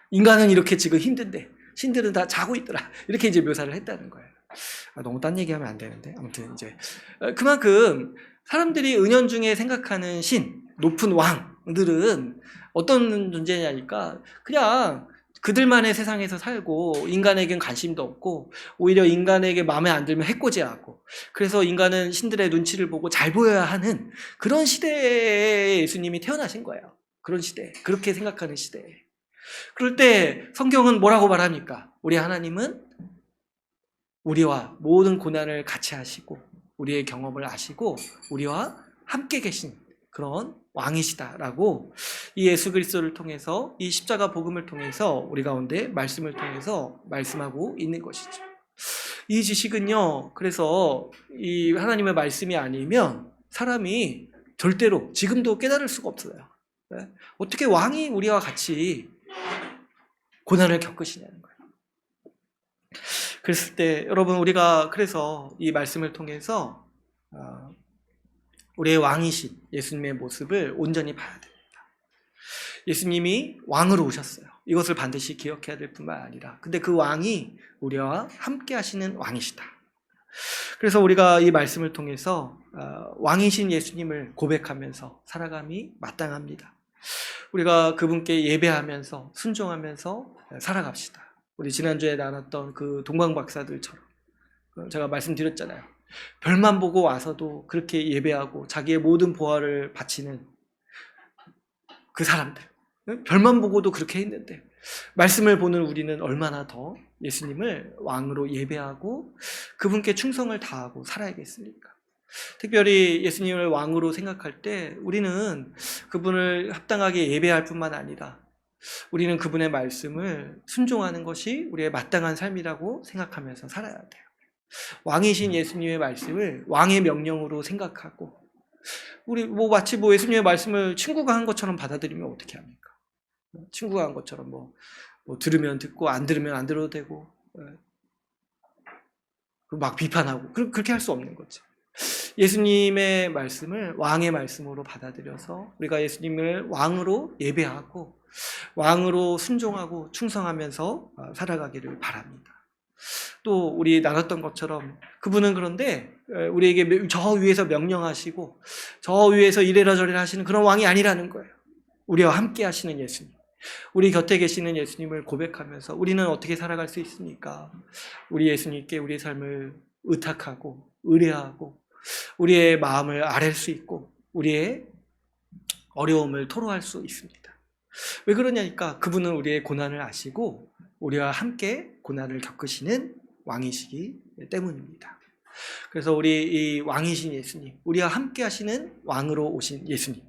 인간은 이렇게 지금 힘든데 신들은 다 자고 있더라. 이렇게 이제 묘사를 했다는 거예요. 너무 딴 얘기하면 안 되는데, 아무튼 이제 그만큼 사람들이 은연중에 생각하는 신, 높은 왕들은 어떤 존재냐니까 그냥 그들만의 세상에서 살고 인간에겐 관심도 없고 오히려 인간에게 마음에 안 들면 해코지하고, 그래서 인간은 신들의 눈치를 보고 잘 보여야 하는 그런 시대에 예수님이 태어나신 거예요. 그런 시대, 그렇게 생각하는 시대에. 그럴 때 성경은 뭐라고 말합니까? 우리 하나님은 우리와 모든 고난을 같이 하시고 우리의 경험을 아시고 우리와 함께 계신 그런 왕이시다라고 이 예수 그리스도를 통해서, 이 십자가 복음을 통해서 우리 가운데 말씀을 통해서 말씀하고 있는 것이죠. 이 지식은요, 그래서 이 하나님의 말씀이 아니면 사람이 절대로 지금도 깨달을 수가 없어요. 어떻게 왕이 우리와 같이 고난을 겪으시냐는 거예요. 그랬을 때 여러분, 우리가 그래서 이 말씀을 통해서 우리의 왕이신 예수님의 모습을 온전히 봐야 됩니다. 예수님이 왕으로 오셨어요. 이것을 반드시 기억해야 될 뿐만 아니라, 근데 그 왕이 우리와 함께 하시는 왕이시다. 그래서 우리가 이 말씀을 통해서 왕이신 예수님을 고백하면서 살아감이 마땅합니다. 우리가 그분께 예배하면서 순종하면서 살아갑시다. 우리 지난주에 나눴던 그 동방 박사들처럼, 제가 말씀드렸잖아요. 별만 보고 와서도 그렇게 예배하고 자기의 모든 보화를 바치는 그 사람들, 별만 보고도 그렇게 했는데 말씀을 보는 우리는 얼마나 더 예수님을 왕으로 예배하고 그분께 충성을 다하고 살아야겠습니까? 특별히 예수님을 왕으로 생각할 때 우리는 그분을 합당하게 예배할 뿐만 아니라 우리는 그분의 말씀을 순종하는 것이 우리의 마땅한 삶이라고 생각하면서 살아야 돼요. 왕이신 예수님의 말씀을 왕의 명령으로 생각하고, 우리 마치 예수님의 말씀을 친구가 한 것처럼 받아들이면 어떻게 합니까? 친구가 한 것처럼 뭐 들으면 듣고 안 들으면 안 들어도 되고 막 비판하고 그렇게 할 수 없는 거죠. 예수님의 말씀을 왕의 말씀으로 받아들여서 우리가 예수님을 왕으로 예배하고 왕으로 순종하고 충성하면서 살아가기를 바랍니다. 또 우리 나눴던 것처럼 그분은 그런데 우리에게 저 위에서 명령하시고 저 위에서 이래라 저래라 하시는 그런 왕이 아니라는 거예요. 우리와 함께 하시는 예수님, 우리 곁에 계시는 예수님을 고백하면서 우리는 어떻게 살아갈 수 있습니까? 우리 예수님께 우리의 삶을 의탁하고 의뢰하고 우리의 마음을 아랠 수 있고 우리의 어려움을 토로할 수 있습니다. 왜 그러냐니까 그분은 우리의 고난을 아시고 우리와 함께 고난을 겪으시는 왕이시기 때문입니다. 그래서 우리 이 왕이신 예수님, 우리와 함께 하시는 왕으로 오신 예수님,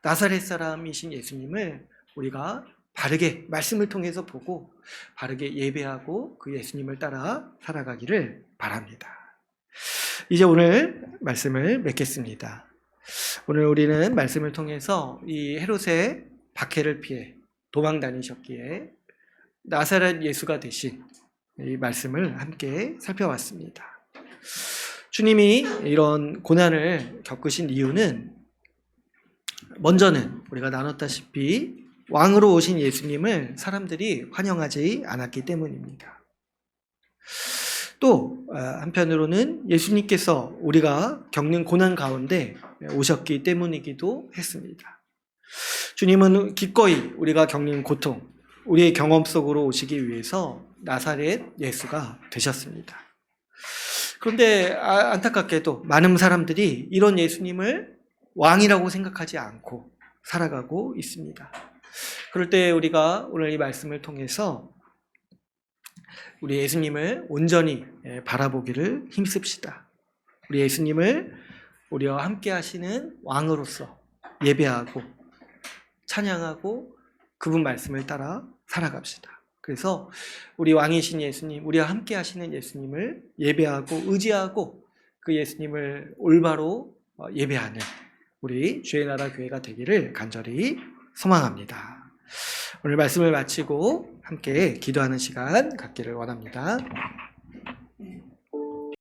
나사렛 사람이신 예수님을 우리가 바르게 말씀을 통해서 보고 바르게 예배하고 그 예수님을 따라 살아가기를 바랍니다. 이제 오늘 말씀을 맺겠습니다. 오늘 우리는 말씀을 통해서 이 헤롯의 박해를 피해 도망 다니셨기에 나사렛 예수가 되신 이 말씀을 함께 살펴봤습니다. 주님이 이런 고난을 겪으신 이유는 먼저는 우리가 나눴다시피 왕으로 오신 예수님을 사람들이 환영하지 않았기 때문입니다. 또 한편으로는 예수님께서 우리가 겪는 고난 가운데 오셨기 때문이기도 했습니다. 주님은 기꺼이 우리가 겪는 고통, 우리의 경험 속으로 오시기 위해서 나사렛 예수가 되셨습니다. 그런데 안타깝게도 많은 사람들이 이런 예수님을 왕이라고 생각하지 않고 살아가고 있습니다. 그럴 때 우리가 오늘 이 말씀을 통해서 우리 예수님을 온전히 바라보기를 힘씁시다. 우리 예수님을 우리와 함께 하시는 왕으로서 예배하고 찬양하고 그분 말씀을 따라 살아갑시다. 그래서 우리 왕이신 예수님, 우리와 함께 하시는 예수님을 예배하고 의지하고 그 예수님을 올바로 예배하는 우리 주의 나라 교회가 되기를 간절히 소망합니다. 오늘 말씀을 마치고 함께 기도하는 시간 갖기를 원합니다.